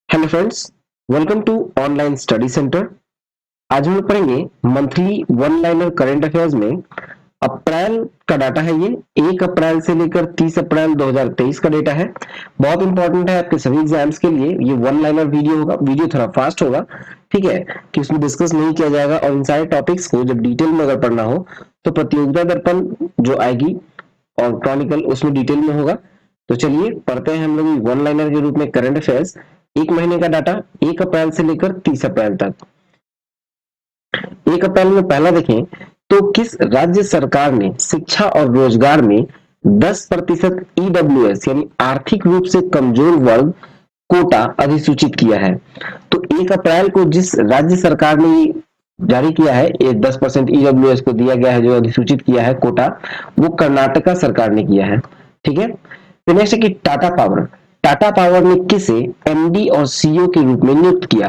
Hello friends, welcome to online study centre. आज हम लोग पढ़ेंगे monthly one liner current affairs में अप्रैल का डाटा है। ये 1 अप्रैल से लेकर 30 अप्रैल 2023 का डेटा है। बहुत इंपॉर्टेंट है आपके सभी एग्जाम्स के लिए। ये वन लाइनर वीडियो होगा, वीडियो थोड़ा फास्ट होगा, ठीक है, कि उसमें डिस्कस नहीं किया जाएगा और इन सारे टॉपिक्स को जब डिटेल में अगर पढ़ना हो तो प्रतियोगिता दर्पण जो आएगी और क्रॉनिकल उसमें डिटेल में होगा। तो चलिए पढ़ते हैं हम लोग वन लाइनर के रूप में करंट अफेयर्स। एक महीने का डाटा 1 अप्रैल से लेकर 30 अप्रैल तक। 1 अप्रैल में पहला देखें तो किस राज्य सरकार ने शिक्षा और रोजगार में 10% ईडब्ल्यूएस यानी आर्थिक रूप से कमजोर वर्ग कोटा अधिसूचित किया है। तो 1 अप्रैल को जिस राज्य सरकार ने जारी किया है, ये 10% ईडब्ल्यूएस को दिया गया है, जो अधिसूचित किया है कोटा, वो कर्नाटका सरकार ने किया है। ठीक है। फिर नेक्स्ट है कि टाटा पावर, टाटा पावर ने किसे एमडी और सीईओ के रूप में नियुक्त किया?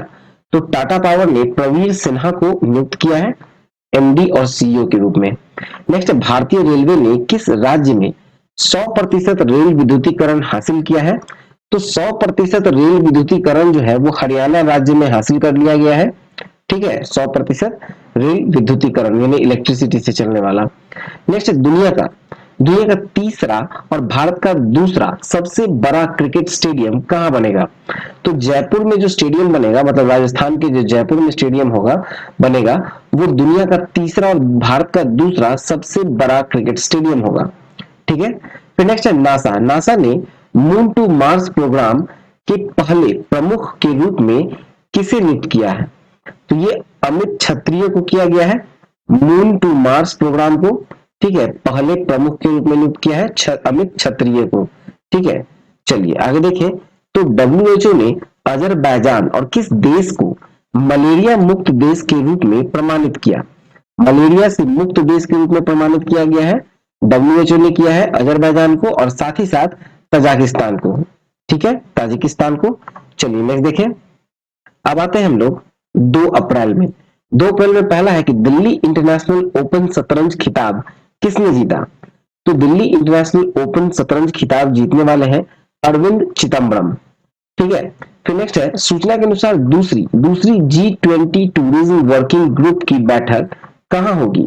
तो टाटा पावर ने प्रवीर सिन्हा को नियुक्त किया है एमडी और सीईओ के रूप में। नेक्स्ट, भारतीय रेलवे ने किस राज्य में 100% रेल विद्युतीकरण हासिल किया है? तो 100% रेल विद्युतीकरण जो है वो हरियाणा राज्य में हासिल कर लिया गया है। ठीक है, 100% रेल विद्युतीकरण यानी इलेक्ट्रिसिटी से चलने वाला। नेक्स्ट, दुनिया का तीसरा और भारत का दूसरा सबसे बड़ा क्रिकेट स्टेडियम कहां बनेगा? तो जयपुर में जो स्टेडियम बनेगा, मतलब राजस्थान के जो जयपुर में स्टेडियम होगा बनेगा, वो दुनिया का तीसरा और भारत का दूसरा सबसे बड़ा क्रिकेट स्टेडियम होगा। ठीक है। फिर नेक्स्ट है नासा, नासा ने मून टू मार्स प्रोग्राम के पहले प्रमुख के रूप में किसे नियुक्त किया है? तो ये अमित क्षत्रिय को किया गया है मून टू मार्स प्रोग्राम को। ठीक है, पहले प्रमुख के रूप में नियुक्त किया है अमित क्षत्रिय को। ठीक है, चलिए आगे देखें तो डब्ल्यूएचओ ने अजरबैजान और किस देश को मलेरिया मुक्त देश के रूप में प्रमाणित किया? मलेरिया से मुक्त देश के रूप में प्रमाणित किया गया है, डब्ल्यूएचओ ने किया है अजरबैजान को और साथ ही साथ तजाकिस्तान को। ठीक है, ताजिकिस्तान को। चलिए नेक्स्ट देखें। अब आते हैं हम लोग 2 अप्रैल में। 2 अप्रैल में पहला है कि दिल्ली इंटरनेशनल ओपन शतरंज खिताब किसने जीता? तो दिल्ली इंटरनेशनल ओपन शतरंज खिताब जीतने वाले हैं अरविंद चिदम्बरम। ठीक है। फिर नेक्स्ट है, सूचना के अनुसार दूसरी G20 टूरिज्म वर्किंग ग्रुप की बैठक कहां होगी?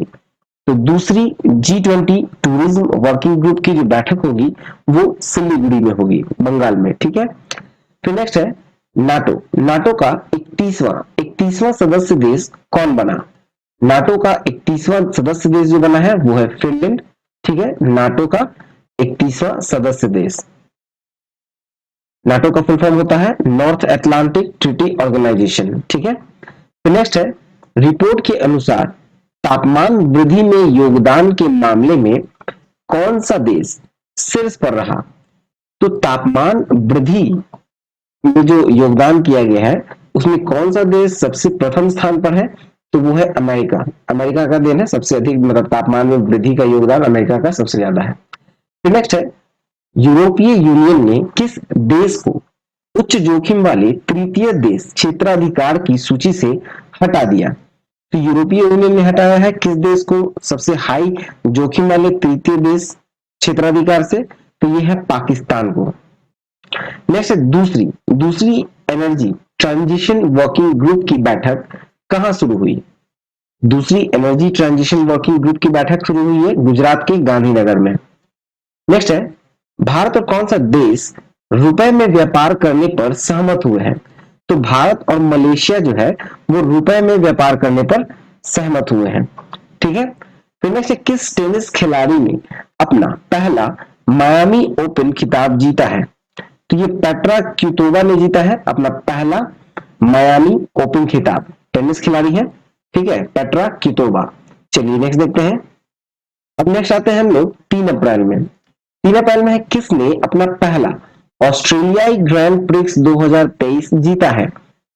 तो दूसरी G20 टूरिज्म वर्किंग ग्रुप की जो बैठक होगी वो सिलीगुड़ी में होगी, बंगाल में। ठीक है। फिर नेक्स्ट है नाटो, नाटो का 31वां सदस्य देश कौन बना? नाटो का 31वां सदस्य देश जो बना है वो है फिनलैंड। ठीक है, नाटो का 31वां सदस्य देश। नाटो का फुल फॉर्म होता है नॉर्थ अटलांटिक ट्रीटी ऑर्गेनाइजेशन। ठीक है। फिर नेक्स्ट है, रिपोर्ट के अनुसार तापमान वृद्धि में योगदान के मामले में कौन सा देश शीर्ष पर रहा? तो तापमान वृद्धि में जो योगदान किया गया है उसमें कौन सा देश सबसे प्रथम स्थान पर है? तो वो है अमेरिका। अमेरिका का देन है सबसे अधिक, मतलब तापमान में वृद्धि का योगदान अमेरिका का सबसे ज्यादा है। फिर नेक्स्ट है, यूरोपीय यूनियन ने किस देश को उच्च जोखिम वाले तृतीय देश क्षेत्राधिकार की सूची से हटा दिया? तो यूरोपीय यूनियन ने हटाया है किस देश को सबसे हाई जोखिम वाले तृतीय देश क्षेत्राधिकार से? तो ये है पाकिस्तान को। नेक्स्ट दूसरी एनर्जी ट्रांजिशन वर्किंग ग्रुप की बैठक कहां शुरू हुई? दूसरी एनर्जी ट्रांजिशन वर्किंग ग्रुप की बैठक शुरू हुई है गुजरात के गांधीनगर में। नेक्स्ट है, भारत और कौन सा देश रुपए में व्यापार करने पर सहमत हुए हैं? तो भारत और मलेशिया जो है वो रुपए में व्यापार करने पर सहमत हुए हैं। ठीक है। फिर नेक्स्ट, किस टेनिस खिलाड़ी ने अपना पहला मायामी ओपन खिताब जीता है? तो ये पेट्रा क्विटोवा ने जीता है अपना पहला मायामी ओपन खिताब, टेनिस खिलाड़ी है। ठीक है, पेट्रा क्विटोवा। चलिए नेक्स्ट देखते हैं। अब नेक्स्ट आते हैं हम लोग 3 अप्रैल में। 3 अप्रैल में है किसने अपना पहला ऑस्ट्रेलियाई ग्रैंड प्रिक्स 2023 जीता है?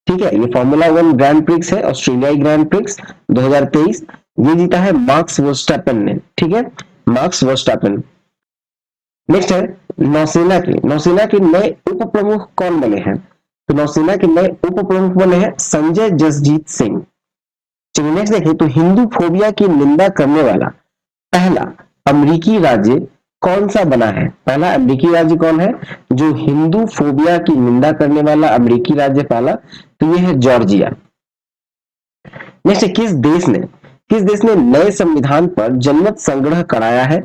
ठीक है, ये फॉर्मूला 1 ग्रैंड प्रिक्स है, ऑस्ट्रेलियाई ग्रैंड प्रिक्स 2023, ये जीता है मैक्स वर्स्टैपेन ने। ठीक है, मैक्स वर्स्टैपेन। नेक्स्ट है, नौसेना के नए उप प्रमुख कौन बने हैं? तो नौसेना के नए उप प्रमुख बने हैं संजय जसजीत सिंह। चलिए नेक्स्ट देखें तो हिंदू फोबिया की निंदा करने वाला पहला अमेरिकी राज्य कौन सा बना है? पहला अमेरिकी राज्य कौन है जो हिंदू फोबिया की निंदा करने वाला अमेरिकी राज्य पहला? तो ये है जॉर्जिया। नेक्स्ट, किस देश ने नए संविधान पर जनमत संग्रह कराया है?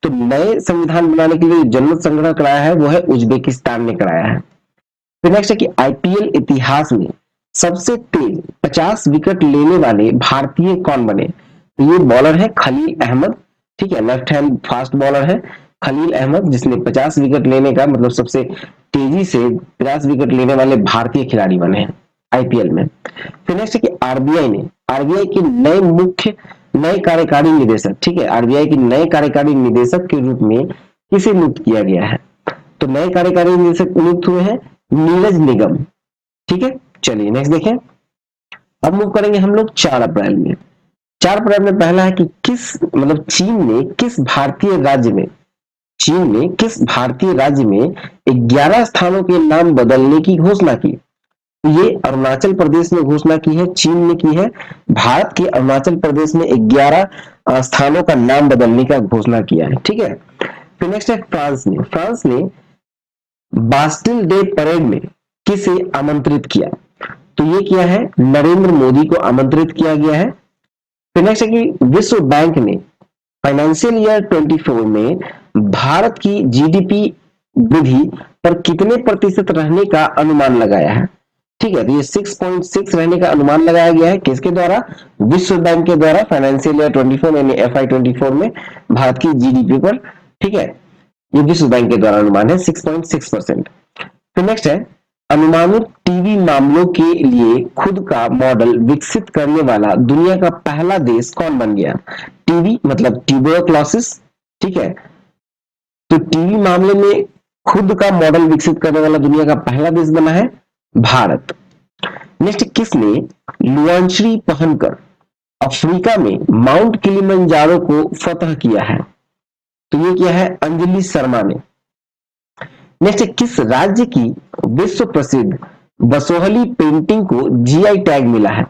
तो नए संविधान बनाने के लिए जनमत संग्रह कराया है वो है उज्बेकिस्तान ने कराया है। फिर नेक्स्ट है कि आईपीएल इतिहास में सबसे तेज 50 विकेट लेने वाले भारतीय कौन बने? तो ये बॉलर है खलील अहमद, ठीक है, लेफ्ट हैंड फास्ट बॉलर है खलील अहमद, जिसने 50 विकेट लेने का मतलब सबसे तेजी से 50 विकेट लेने वाले भारतीय खिलाड़ी बने हैं आईपीएल में। फिर नेक्स्ट है कि आरबीआई के नए कार्यकारी निदेशक, ठीक है, आरबीआई के नए कार्यकारी निदेशक के रूप में किसे नियुक्त किया गया है? तो नए कार्यकारी निदेशक नियुक्त हुए हैं नीरज निगम, ठीक है। चलिए नेक्स्ट देखें। अब मूव करेंगे हम लोग 4 अप्रैल में। 4 अप्रैल में पहला है कि चीन ने किस भारतीय राज्य में 11 स्थानों के नाम बदलने की घोषणा की? ये अरुणाचल प्रदेश में घोषणा की है, चीन ने की है। भारत के अरुणाचल प्रदेश में 11 स्थानों का नाम बदलने का घोषणा किया है, ठीक है। फिर नेक्स्ट है फ्रांस ने बास्टिल डे परेड में किसे आमंत्रित किया? तो ये किया है नरेंद्र मोदी को आमंत्रित किया गया है। फिर नेक्स्ट है कि विश्व बैंक ने फाइनेंशियल ईयर 24 में भारत की जीडीपी वृद्धि पर कितने प्रतिशत रहने का अनुमान लगाया है? ठीक है, तो ये 6.6 रहने का अनुमान लगाया गया है। किसके द्वारा? विश्व बैंक के द्वारा फाइनेंशियल ईयर 24 यानी FY24 में भारत की जीडीपी पर, ठीक है, ये विश्व बैंक के द्वारा अनुमान है 6.6%। फिर नेक्स्ट है अनुमानित टीबी मामलों के लिए खुद का मॉडल विकसित करने वाला दुनिया का पहला देश कौन बन गया? टीबी मतलब ट्यूबरक्लोसिस, ठीक है, तो टीबी मामले में खुद का मॉडल विकसित करने वाला दुनिया का पहला देश बना है भारत। नेक्स्ट, किसने लुआंचरी पहनकर अफ्रीका में माउंट किलिमंजारो को फतह किया है? तो ये किया है अंजलि शर्मा ने। नेक्स्ट, किस राज्य की विश्व प्रसिद्ध बसोहली पेंटिंग को जीआई टैग मिला है?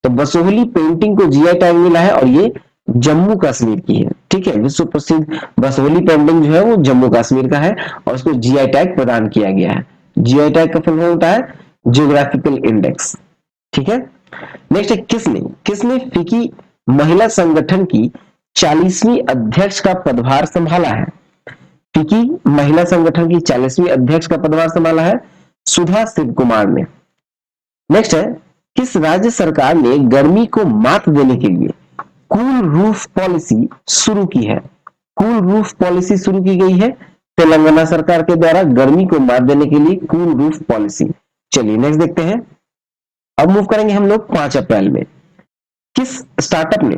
तो बसोहली पेंटिंग को जीआई टैग मिला है और ये जम्मू कश्मीर की है, ठीक है। विश्व प्रसिद्ध बसोहली पेंटिंग जो है वो जम्मू कश्मीर का है और उसको जीआई टैग प्रदान किया गया है। जीआई टैग का फुल फॉर्म होता है जियोग्राफिकल इंडेक्स, ठीक है। नेक्स्ट है किसने फिकी महिला संगठन की 40वीं अध्यक्ष का पदभार संभाला है? फिकी महिला संगठन की 40वीं अध्यक्ष का पदभार संभाला है सुधा शिव कुमार ने। नेक्स्ट है किस राज्य सरकार ने गर्मी को मात देने के लिए कूल रूफ पॉलिसी शुरू की है? कूल रूफ पॉलिसी शुरू की गई है तेलंगाना सरकार के द्वारा गर्मी को मात देने के लिए कूल रूफ पॉलिसी। चलिए नेक्स्ट देखते हैं। अब मूव करेंगे हम लोग 5 अप्रैल में। किस स्टार्टअप ने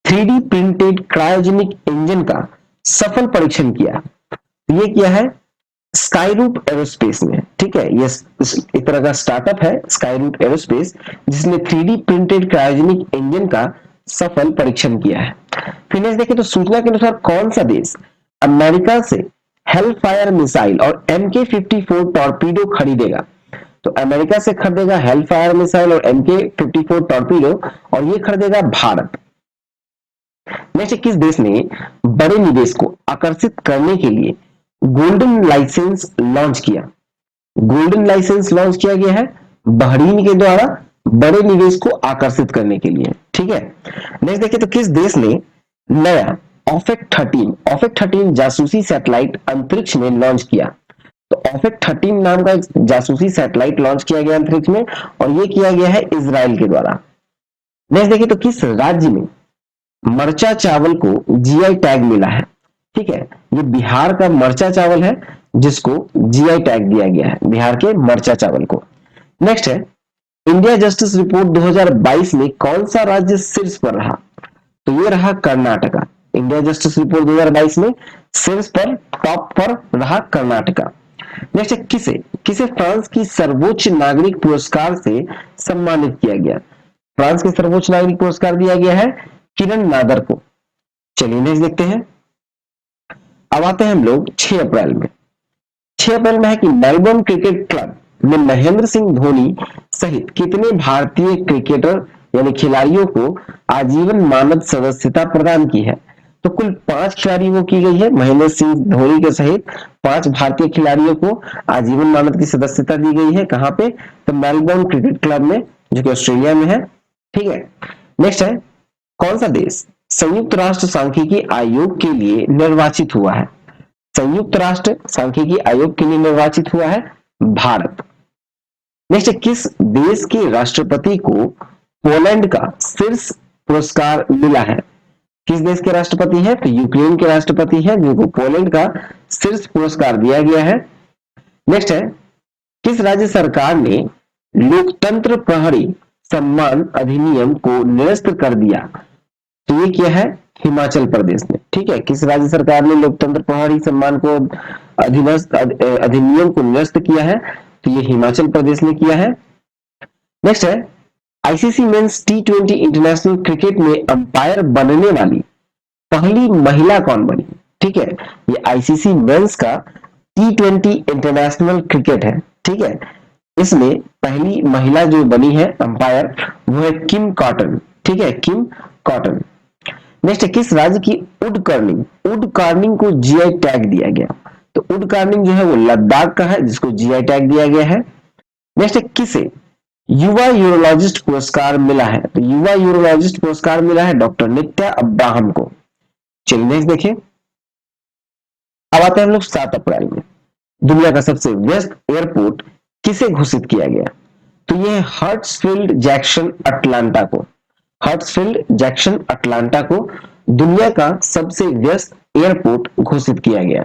3D प्रिंटेड क्रायोजेनिक इंजन का सफल परीक्षण किया? ये किया है स्काईरूट एरोस्पेस ने, ठीक है। ये एक तरह का स्टार्टअप है स्काईरूट एरोस्पेस जिसने 3D प्रिंटेड क्रायोजेनिक इंजन का सफल परीक्षण किया है। फिर नेक्स्ट देखें तो सूचना के अनुसार कौन सा देश अमेरिका से हेलफायर मिसाइल और MK-54 टॉर्पीडो खरीदेगा? तो अमेरिका से खरीदेगा हेलफायर मिसाइल और MK-54 टॉर्पीडो और ये खरीदेगा भारत। नेक्स्ट, किस देश ने बड़े निवेश को आकर्षित करने के लिए गोल्डन लाइसेंस लॉन्च किया? गोल्डन लाइसेंस लॉन्च किया गया है बहरीन के द्वारा बड़े निवेश को आकर्षित करने के लिए, ठीक है। नेक्स्ट देखिए तो किस देश ने नया ऑफेक 13 जासूसी सैटेलाइट अंतरिक्ष में लॉन्च किया? तो ऑफेक 13 नाम का एक जासूसी सैटेलाइट लॉन्च किया गया अंतरिक्ष में और ये किया गया है इजराइल के द्वारा। नेक्स्ट देखिए तो किस राज्य में मरचा चावल को जीआई टैग मिला है? ठीक है, ये बिहार का मरचा चावल है जिसको जीआई टैग दिया गया है, बिहार के मरचा चावल को। नेक्स्ट है इंडिया जस्टिस रिपोर्ट 2022 में कौन सा राज्य शीर्ष पर रहा? तो ये रहा कर्नाटका। इंडिया जस्टिस रिपोर्ट 2022 में शीर्ष पर टॉप पर रहा कर्नाटका। नेक्स्ट है किसे फ्रांस की सर्वोच्च नागरिक पुरस्कार से सम्मानित किया गया? फ्रांस के सर्वोच्च नागरिक पुरस्कार दिया गया है किरण नादर को। चलिए नेक्स्ट देखते हैं। अब आते हैं हम लोग 6 अप्रैल में। 6 अप्रैल में है कि मेलबोर्न क्रिकेट क्लब में महेंद्र सिंह धोनी सहित कितने भारतीय क्रिकेटर यानी खिलाड़ियों को आजीवन मानद सदस्यता प्रदान की है? तो कुल 5 खिलाड़ियों को की गई है। महेंद्र सिंह धोनी के सहित 5 भारतीय खिलाड़ियों को आजीवन मानद की सदस्यता दी गई है। कहां पे? तो मेलबोर्न क्रिकेट क्लब में, जो कि ऑस्ट्रेलिया में है। ठीक है, नेक्स्ट है, कौन सा देश संयुक्त राष्ट्र सांख्यिकी आयोग के लिए निर्वाचित हुआ है? संयुक्त राष्ट्र सांख्यिकी आयोग के लिए निर्वाचित हुआ है भारत। नेक्स्ट, किस देश के राष्ट्रपति को पोलैंड का शीर्ष पुरस्कार मिला है? किस देश के राष्ट्रपति है? तो यूक्रेन के राष्ट्रपति है, जिनको पोलैंड का शीर्ष पुरस्कार दिया गया है। नेक्स्ट है, किस राज्य सरकार ने लोकतंत्र प्रहरी सम्मान अधिनियम को निरस्त कर दिया? तो ये क्या है? हिमाचल प्रदेश ने। ठीक है, किस राज्य सरकार ने लोकतंत्र प्रहरी सम्मान को अधिनियम को निरस्त किया है? तो ये हिमाचल प्रदेश ने किया है। नेक्स्ट है, ICC men's T20 international cricket में अंपायर बनने वाली पहली महिला कौन बनी? ठीक है, ये आईसीसी मेंस का T20 इंटरनेशनल क्रिकेट है। ठीक है, इसमें पहली महिला जो बनी है अंपायर, वो है किम कॉटन। ठीक है, किम कॉटन। नेक्स्ट, किस राज्य की वुड कार्निंग को जीआई टैग दिया गया? तो वुड कार्निंग जो है वो लद्दाख का है, जिसको जीआई टैग दिया गया है। नेक्स्ट, किसे युवा यूरोलॉजिस्ट पुरस्कार मिला है? तो युवा यूरोलॉजिस्ट पुरस्कार मिला है डॉक्टर नित्या अब्राहम को। चलिए नेक्स्ट देखिए। अब आते हैं हम लोग 7 अप्रैल में। दुनिया का सबसे व्यस्त एयरपोर्ट किसे घोषित किया गया? तो ये हर्ट्सफील्ड जैक्सन अटलांटा को। हर्ट्सफील्ड जैक्सन अटलांटा को दुनिया का सबसे व्यस्त एयरपोर्ट घोषित किया गया।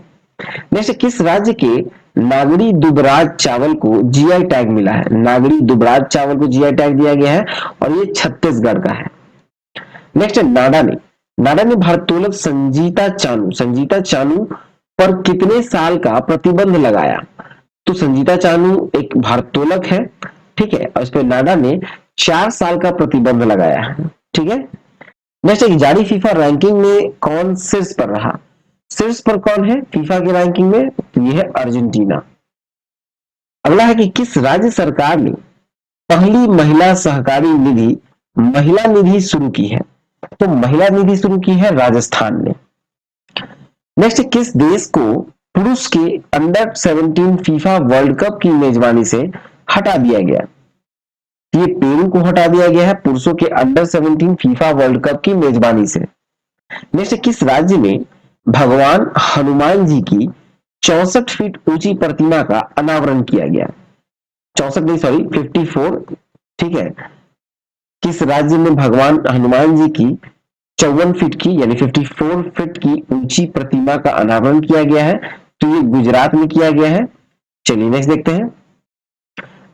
नेक्स्ट, किस राज्य के नागरी दुबराज चावल को जीआई टैग मिला है? नागरी दुबराज चावल को जीआई टैग दिया गया है और ये छत्तीसगढ़ का है। नेक्स्ट, नाडा ने भारोत्तोलक संजीता चानू पर कितने साल का प्रतिबंध लगाया? तो संजीता चानू एक भारोत्तोलक है। ठीक है, और इस पर नाडा ने 4 साल का प्रतिबंध लगाया है। ठीक है, नेक्स्ट, एक जारी फीफा रैंकिंग में कौन शीर्ष पर रहा? शीर्ष पर कौन है फीफा की रैंकिंग में? तो यह है अर्जेंटीना। अगला है कि किस राज्य सरकार ने पहली महिला सहकारी निधि महिला निधि शुरू की है? तो महिला निधि शुरू की है राजस्थान ने। नेक्स्ट, किस देश को पुरुष के अंडर 17 फीफा वर्ल्ड कप की मेजबानी से हटा दिया गया? ये पेरू को हटा दिया गया है पुरुषों के अंडर 17 फीफा वर्ल्ड कप की मेजबानी से। नेक्स्ट, किस राज्य में भगवान हनुमान जी की 64 फीट ऊंची प्रतिमा का अनावरण किया गया? 64 नहीं, सॉरी 54। ठीक है, किस राज्य में भगवान हनुमान जी की 54 फीट की यानी 54 फीट की ऊंची प्रतिमा का अनावरण किया गया है? तो ये गुजरात में किया गया है। चलिए नेक्स्ट देखते हैं।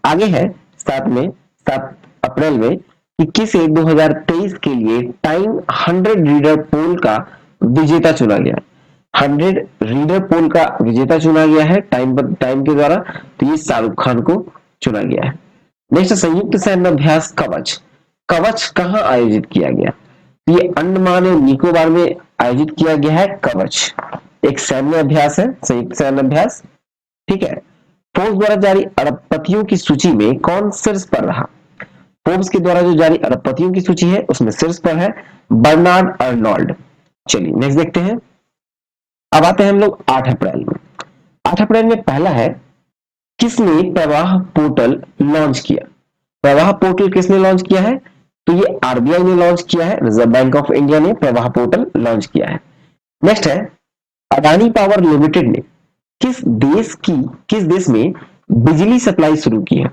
आगे है 7 अप्रैल में कि किसे 2023 के लिए टाइम 100 रीडर पोल का विजेता चुना गया? 100 रीडर पोल का विजेता चुना गया है टाइम के द्वारा। तो ये शाहरुख खान को चुना गया है। नेक्स्ट, संयुक्त सैन्य अभ्यास कवच कहां आयोजित किया गया? तो ये अंडमान और निकोबार में आयोजित किया गया है। कवच एक सैन्य अभ्यास है, संयुक्त सैन्य अभ्यास। ठीक है, फोर्ब्स द्वारा जारी अरबपतियों की सूची में कौन शीर्ष पर रहा? फोर्ब्स के द्वारा जो जारी अरबपतियों की सूची है उसमें शीर्ष पर है बर्नार्ड अर्नोल्ड। चलिए नेक्स्ट देखते हैं। अब आते हैं हम लोग 8 अप्रैल में। 8 अप्रैल में पहला है, किसने प्रवाह पोर्टल लॉन्च किया? प्रवाह पोर्टल किसने लॉन्च किया है? तो ये आरबीआई ने लॉन्च किया है। रिजर्व बैंक ऑफ इंडिया ने प्रवाह पोर्टल लॉन्च किया है। नेक्स्ट है, अडानी पावर लिमिटेड ने किस देश में बिजली सप्लाई शुरू की है?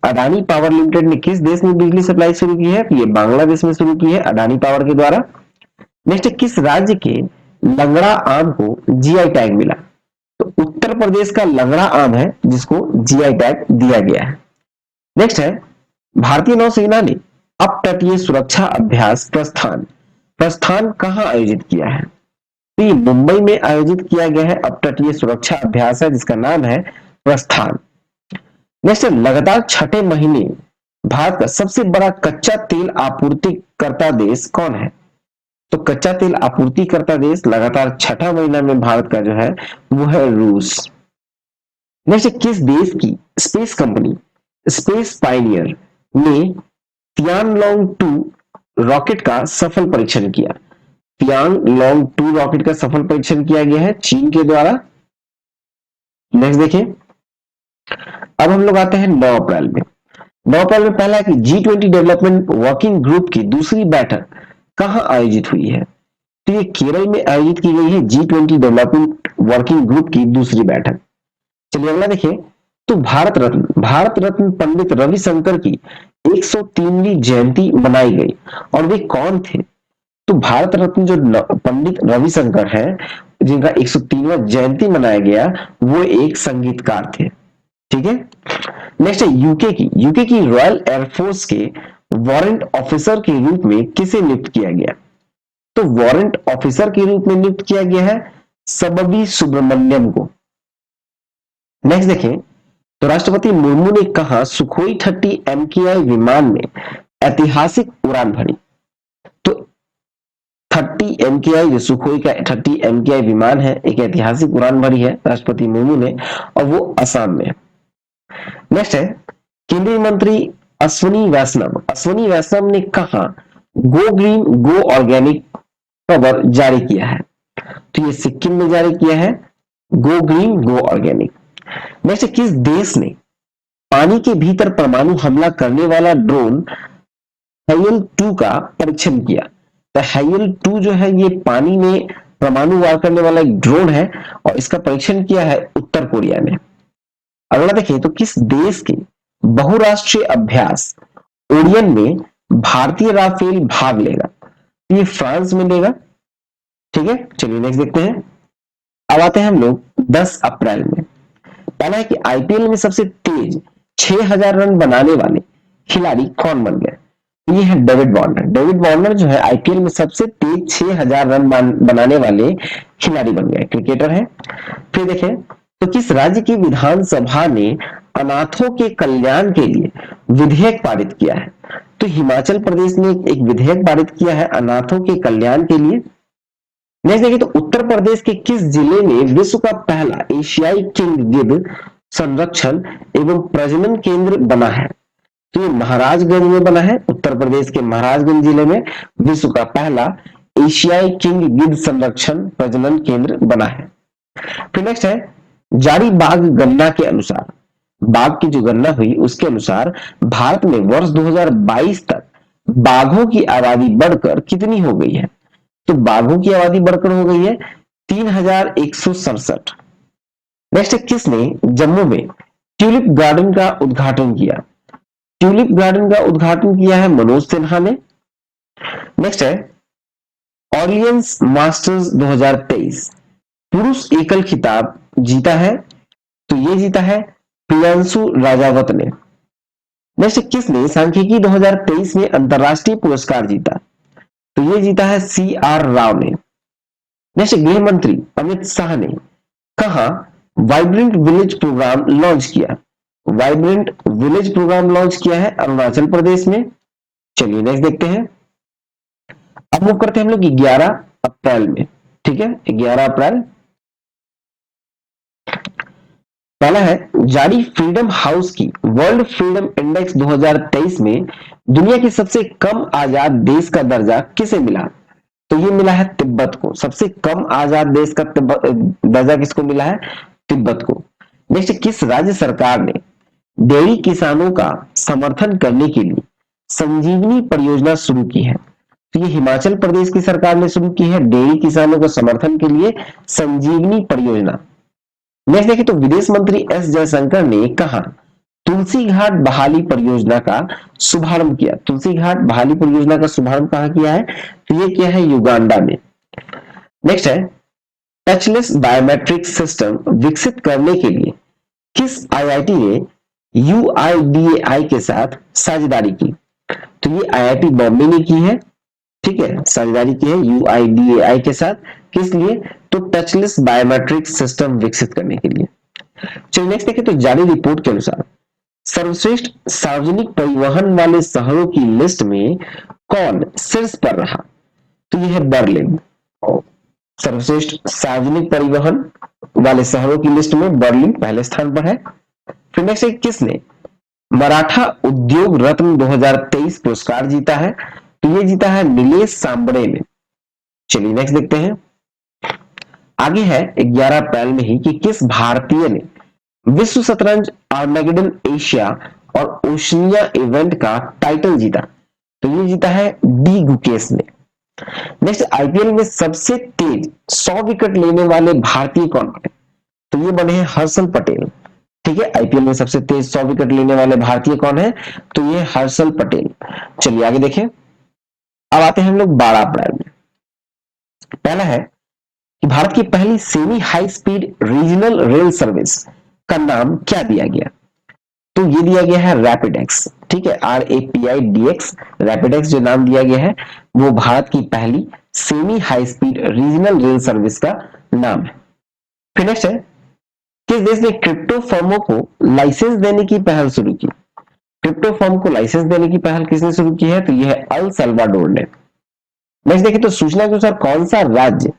अडानी पावर लिमिटेड ने किस देश में बिजली सप्लाई शुरू की है? ये बांग्लादेश में शुरू की है अडानी पावर के द्वारा। नेक्स्ट, किस राज्य के लंगड़ा आम को जीआई टैग मिला? तो उत्तर प्रदेश का लंगड़ा आम है जिसको जीआई टैग दिया गया है। नेक्स्ट है, भारतीय नौसेना ने अपतटीय सुरक्षा अभ्यास प्रस्थान कहां आयोजित किया है? तो ये मुंबई में आयोजित किया गया है अपतटीय सुरक्षा अभ्यास है जिसका नाम है प्रस्थान। नेक्स्ट, लगातार 6ठे महीने भारत का सबसे बड़ा कच्चा तेल आपूर्तिकर्ता देश कौन है? तो कच्चा तेल आपूर्तिकर्ता देश लगातार 6ठा महीना में भारत का जो है वो है रूस। नेक्स्ट, किस देश की स्पेस कंपनी स्पेस पायनियर ने तियानलोंग 2 रॉकेट का सफल परीक्षण किया? तियांग लॉन्ग 2 रॉकेट का सफल परीक्षण किया गया है चीन के द्वारा। नेक्स्ट देखिए, अब हम लोग आते हैं 9 अप्रैल में। 9 अप्रैल में पहला है कि G20 डेवलपमेंट वर्किंग ग्रुप की दूसरी बैठक कहां आयोजित हुई है? तो ये केरल में आयोजित की गई है G20 डेवलपमेंट वर्किंग ग्रुप की दूसरी बैठक। चलिए अगला देखिए, तो भारत रत्न पंडित रविशंकर की 103वीं जयंती मनाई गई और वे कौन थे? तो भारत रत्न जो पंडित रविशंकर है जिनका 103वां जयंती मनाया गया, वो एक संगीतकार थे। ठीक है, नेक्स्ट है यूके की रॉयल एयरफोर्स के वारंट ऑफिसर के रूप में किसे नियुक्त किया गया? तो वारंट ऑफिसर के रूप में नियुक्त किया गया है सबबी सुब्रमण्यम को। नेक्स्ट देखें, तो राष्ट्रपति मुर्मू ने कहा सुखोई 30 MKI विमान में ऐतिहासिक उड़ान भरी। तो 30 MKI जो सुखोई का 30 MKI विमान है, एक ऐतिहासिक उड़ान भरी है राष्ट्रपति मुर्मू ने, और वो असम में। नेक्स्ट है, केंद्रीय मंत्री अश्वनी वैष्णव ने कहा गो ग्रीन गो ऑर्गेनिक खबर जारी किया है। तो ये सिक्किम में जारी किया है गो ग्रीन गो ऑर्गेनिक। नेक्स्ट, किस देश ने पानी के भीतर परमाणु हमला करने वाला ड्रोन HAL-2 का परीक्षण किया? तो HAL-2 जो है ये पानी में परमाणु वार करने वाला एक ड्रोन है और इसका परीक्षण किया है उत्तर कोरिया ने। अगला देखिए, तो किस देश के बहुराष्ट्रीय अभ्यास ओरियन में भारतीय राफेल भाग लेगा? तो ये फ्रांस में लेगा। ठीक है, चलिए नेक्स्ट देखते हैं। अब आते हैं हम लोग 10 अप्रैल में। पहला है कि आईपीएल में सबसे तेज 6000 रन बनाने वाले खिलाड़ी कौन बन गए? ये है डेविड वार्नर। डेविड वार्नर जो है आईपीएल में सबसे तेज 6000 रन बनाने वाले खिलाड़ी बन गए, क्रिकेटर है। फिर देखें, तो किस राज्य की विधानसभा ने अनाथों के कल्याण के लिए विधेयक पारित किया है? तो हिमाचल प्रदेश ने एक विधेयक पारित किया है अनाथों के कल्याण के लिए। नेक्स्ट देखिए, तो उत्तर प्रदेश के किस जिले में विश्व का पहला एशियाई किंग गिद्ध संरक्षण एवं प्रजनन केंद्र बना है? तो ये महाराजगंज में बना है। उत्तर प्रदेश के महाराजगंज जिले में विश्व का पहला एशियाई किंग गिद्ध संरक्षण प्रजनन केंद्र बना है। फिर नेक्स्ट है, जारी बाघ गणना के अनुसार, बाघ की जो गणना हुई उसके अनुसार भारत में वर्ष 2022 तक बाघों की आबादी बढ़कर कितनी हो गई है? तो बाघों की आबादी बढ़कर हो गई है 3167। नेक्स्ट, किसने जम्मू में ट्यूलिप गार्डन का उद्घाटन किया? ट्यूलिप गार्डन का उद्घाटन किया है मनोज सिन्हा ने। नेक्स्ट है, ऑर्लियंस मास्टर्स 2023 पुरुष एकल खिताब जीता है? तो ये जीता है प्रियांशु राजावत ने। नेक्स्ट, किसने सांख्यिकी 2023 में अंतरराष्ट्रीय पुरस्कार जीता? तो ये जीता है CR राव ने। नेक्स्ट, गृह मंत्री अमित शाह ने कहा वाइब्रेंट विलेज प्रोग्राम लॉन्च किया? वाइब्रेंट विलेज प्रोग्राम लॉन्च किया है अरुणाचल प्रदेश में। चलिए नेक्स्ट देखते हैं। अब मूव करते हैं हम लोग 11 अप्रैल में। ठीक है, 11 अप्रैल। पहला है, जारी फ्रीडम हाउस की वर्ल्ड फ्रीडम इंडेक्स 2023 में दुनिया के सबसे कम आजाद देश का दर्जा किसे मिला? तो ये मिला है तिब्बत को। सबसे कम आजाद देश का दर्जा किसको मिला है? तिब्बत को। नेक्स्ट, किस राज्य सरकार ने डेयरी किसानों का समर्थन करने के लिए संजीवनी परियोजना शुरू की है? तो ये हिमाचल प्रदेश की सरकार ने शुरू की है डेयरी किसानों को समर्थन के लिए संजीवनी परियोजना। नेक्स्ट देखिए, तो विदेश मंत्री एस जयशंकर ने कहा तुलसी घाट बहाली परियोजना का शुभारंभ किया। तुलसी घाट बहाली परियोजना का शुभारंभ कहां किया है? तो ये किया है युगांडा में। नेक्स्ट है, टचलेस बायोमेट्रिक सिस्टम विकसित करने के लिए किस आईआईटी ने UIDAI के साथ साझेदारी की? तो ये IIT बॉम्बे ने की है। ठीक है, साझेदारी की है UIDAI के साथ। किस लिए? तो टचलेस बायोमेट्रिक सिस्टम विकसित करने के लिए। चलिए नेक्स्ट देखिए, तो जारी रिपोर्ट के अनुसार सर्वश्रेष्ठ सार्वजनिक परिवहन वाले शहरों की लिस्ट में कौन शीर्ष पर रहा? तो यह है बर्लिन। सर्वश्रेष्ठ सार्वजनिक परिवहन वाले शहरों की लिस्ट में बर्लिन पहले स्थान पर है। फिर नेक्स्ट, किसने मराठा उद्योग रत्न 2023 पुरस्कार जीता है? तो ये जीता है नीलेश सांबरे ने। चलिए नेक्स्ट देखते हैं। आगे है 11 अप्रैल में ही कि किस भारतीय ने विश्व शतरंज आर्मेगेडन एशिया और ओशिनिया इवेंट का टाइटल जीता। तो ये जीता है डी गुकेश ने। नेक्स्ट, आईपीएल में सबसे तेज 100 विकेट लेने वाले भारतीय कौन बने? तो ये बने हैं हर्षल पटेल। ठीक है, आईपीएल में सबसे तेज 100 विकेट लेने वाले भारतीय कौन है? तो ये हर्षल पटेल। चलिए आगे देखें। अब आते हैं हम लोग 12 अप्रैल में। पहला है कि भारत की पहली semi high speed regional rail service का नाम क्या दिया गया? तो ये दिया गया है रैपिड एक्स। ठीक है, RAPIDX, रैपिड एक्स जो नाम दिया गया है वो भारत की पहली semi high speed regional rail service का नाम है। फिर नेक्स्ट है, किस देश ने क्रिप्टो फर्मों को लाइसेंस देने की पहल शुरू की? क्रिप्टो फर्म को लाइसेंस देने की पहल किसने शुरू की है? तो यह है अल सल्वाडोर ने। नेक्स्ट देखिए, तो सूचना के अनुसार कौन सा राज्य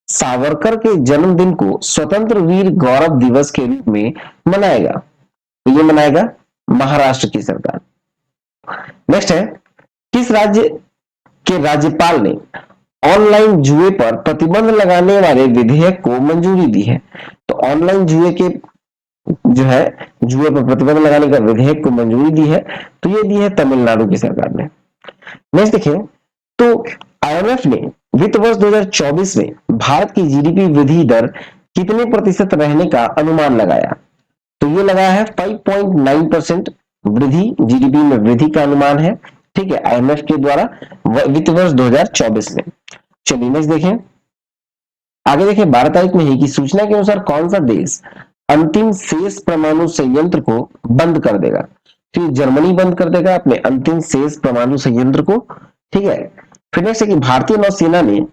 सावरकर के जन्मदिन को स्वतंत्र वीर गौरव दिवस के रूप में मनाएगा? तो ये मनाएगा महाराष्ट्र की सरकार। नेक्स्ट है, किस राज्य के राज्यपाल ने ऑनलाइन जुए पर प्रतिबंध लगाने वाले विधेयक को मंजूरी दी है? तो ऑनलाइन जुए के जो है जुए पर प्रतिबंध लगाने का विधेयक को मंजूरी दी है, तो ये दी है तमिलनाडु की सरकार ने। नेक्स्ट देखिए, तो आईएमएफ ने वित्त वर्ष 2024 में भारत की जीडीपी वृद्धि दर कितने प्रतिशत रहने का अनुमान लगाया? तो ये लगाया है 5.9% वृद्धि, जीडीपी में वृद्धि का अनुमान है। ठीक है, आईएमएफ के द्वारा वित्त वर्ष 2024 में। चलिए नेक्स्ट देखें। आगे देखें 12 तारीख में ही की सूचना के अनुसार कौन सा देश अंतिम शेष परमाणु संयंत्र को बंद कर देगा? तो जर्मनी बंद कर देगा अपने अंतिम शेष परमाणु संयंत्र को। ठीक है, फिर नेक्स्ट है कि भारतीय नौसेना ने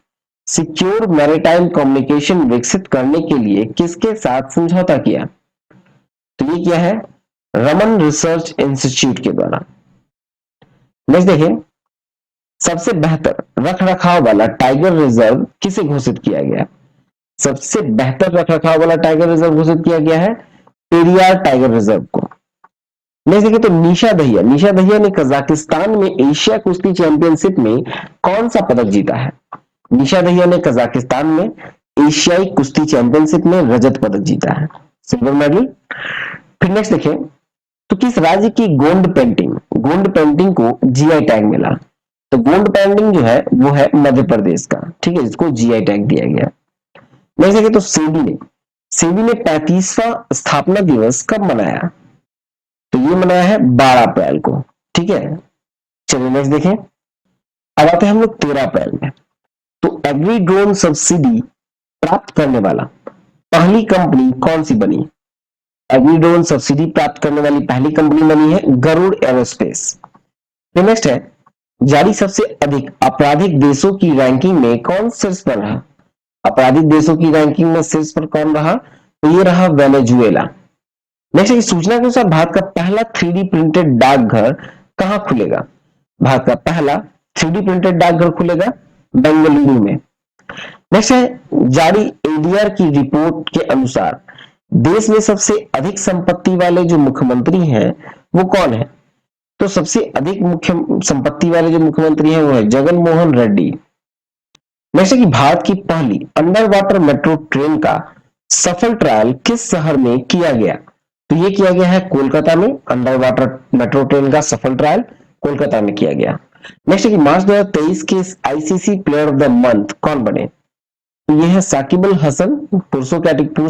सिक्योर मैरीटाइम कम्युनिकेशन विकसित करने के लिए किसके साथ समझौता किया? तो ये किया है रमन रिसर्च इंस्टीट्यूट के द्वारा। नेक्स्ट देखिए, सबसे बेहतर रख रखाव वाला टाइगर रिजर्व किसे घोषित किया गया? सबसे बेहतर रख रखाव वाला टाइगर रिजर्व घोषित किया गया है पेरियार टाइगर रिजर्व को। नेक्स्ट देखिए, तो निशा दहिया ने कजाकिस्तान में एशिया कुश्ती चैंपियनशिप में कौन सा पदक जीता है? निशा दहिया ने कजाकिस्तान में एशियाई कुश्ती चैंपियनशिप में रजत पदक जीता है, सिल्वर मेडल। फिर नेक्स्ट देखें, तो किस राज्य की गोंड पेंटिंग को जीआई टैग मिला? तो गोंड पेंटिंग जो है वो है मध्य प्रदेश का। ठीक है, जिसको जीआई टैग दिया गया। नेक्स्ट देखिए, तो सेबी ने 35वां स्थापना दिवस कब मनाया? तो ये मनाया है 12 अप्रैल को। ठीक है, चलिए नेक्स्ट देखें। अब आते हैं हम लोग 13 अप्रैल में। तो एग्री ड्रोन सब्सिडी प्राप्त करने वाला पहली कंपनी कौन सी बनी? एग्री ड्रोन सब्सिडी प्राप्त करने वाली पहली कंपनी बनी है गरुड़ एरोस्पेस। नेक्स्ट है, जारी सबसे अधिक आपराधिक देशों की रैंकिंग में कौन शीर्ष पर रहा? आपराधिक देशों की रैंकिंग में शीर्ष पर कौन रहा? तो ये रहा वेनेजुएला। नेक्स्ट, सूचना के अनुसार भारत का पहला 3D प्रिंटेड डाकघर कहां खुलेगा? भारत का पहला 3D प्रिंटेड डाकघर खुलेगा बेंगलुरु में। नेक्स्ट है, जारी एडीआर की रिपोर्ट के अनुसार देश में सबसे अधिक संपत्ति वाले जो मुख्यमंत्री हैं वो कौन है? तो सबसे अधिक मुख्य संपत्ति वाले जो मुख्यमंत्री हैं वो है जगन मोहन रेड्डी। नेक्स्ट है कि भारत की पहली अंडर वाटर मेट्रो ट्रेन का सफल ट्रायल किस शहर में किया गया? तो ये किया गया है कोलकाता में। अंडर वाटर मेट्रो ट्रेन का सफल ट्रायल कोलकाता में किया गया। नेक्स्ट है कि मार्च 2023 के ICC player of the month कौन बने? तो ये है साकिब अल हसन पुरुष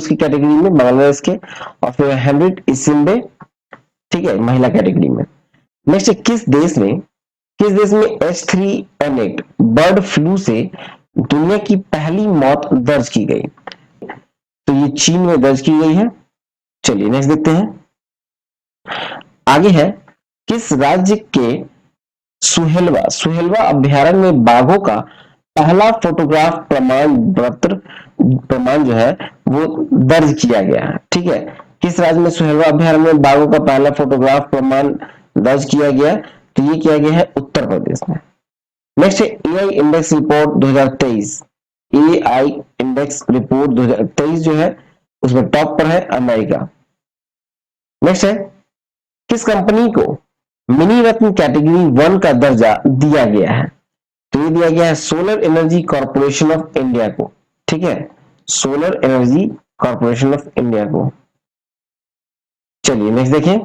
की कैटेगरी में बांग्लादेश के, और फिर हेनरिट इसिम्बे, ठीक है, महिला कैटेगरी में। नेक्स्ट, किस देश में H3N8 बर्ड फ्लू से दुनिया की पहली मौत दर्ज की गई? तो ये चीन में दर्ज की गई है। चलिए नेक्स्ट देखते हैं। आगे है, किस राज्य के सुहेलवा अभ्यारण्य में बाघों का पहला फोटोग्राफ प्रमाण जो है वो दर्ज किया गया है? ठीक है, किस राज्य में सुहेलवा अभ्यारण्य में बाघों का पहला फोटोग्राफ प्रमाण दर्ज किया गया? तो ये किया गया है उत्तर प्रदेश में। नेक्स्ट है, AI index report 2023। AI index report 2023 जो है उसमें टॉप पर है अमेरिका। नेक्स्ट है, किस कंपनी को मिनी रत्न कैटेगरी 1 का दर्जा दिया गया है? तो ये दिया गया है solar energy corporation of India को। ठीक है, solar energy corporation of India को। चलिए नेक्स्ट देखें।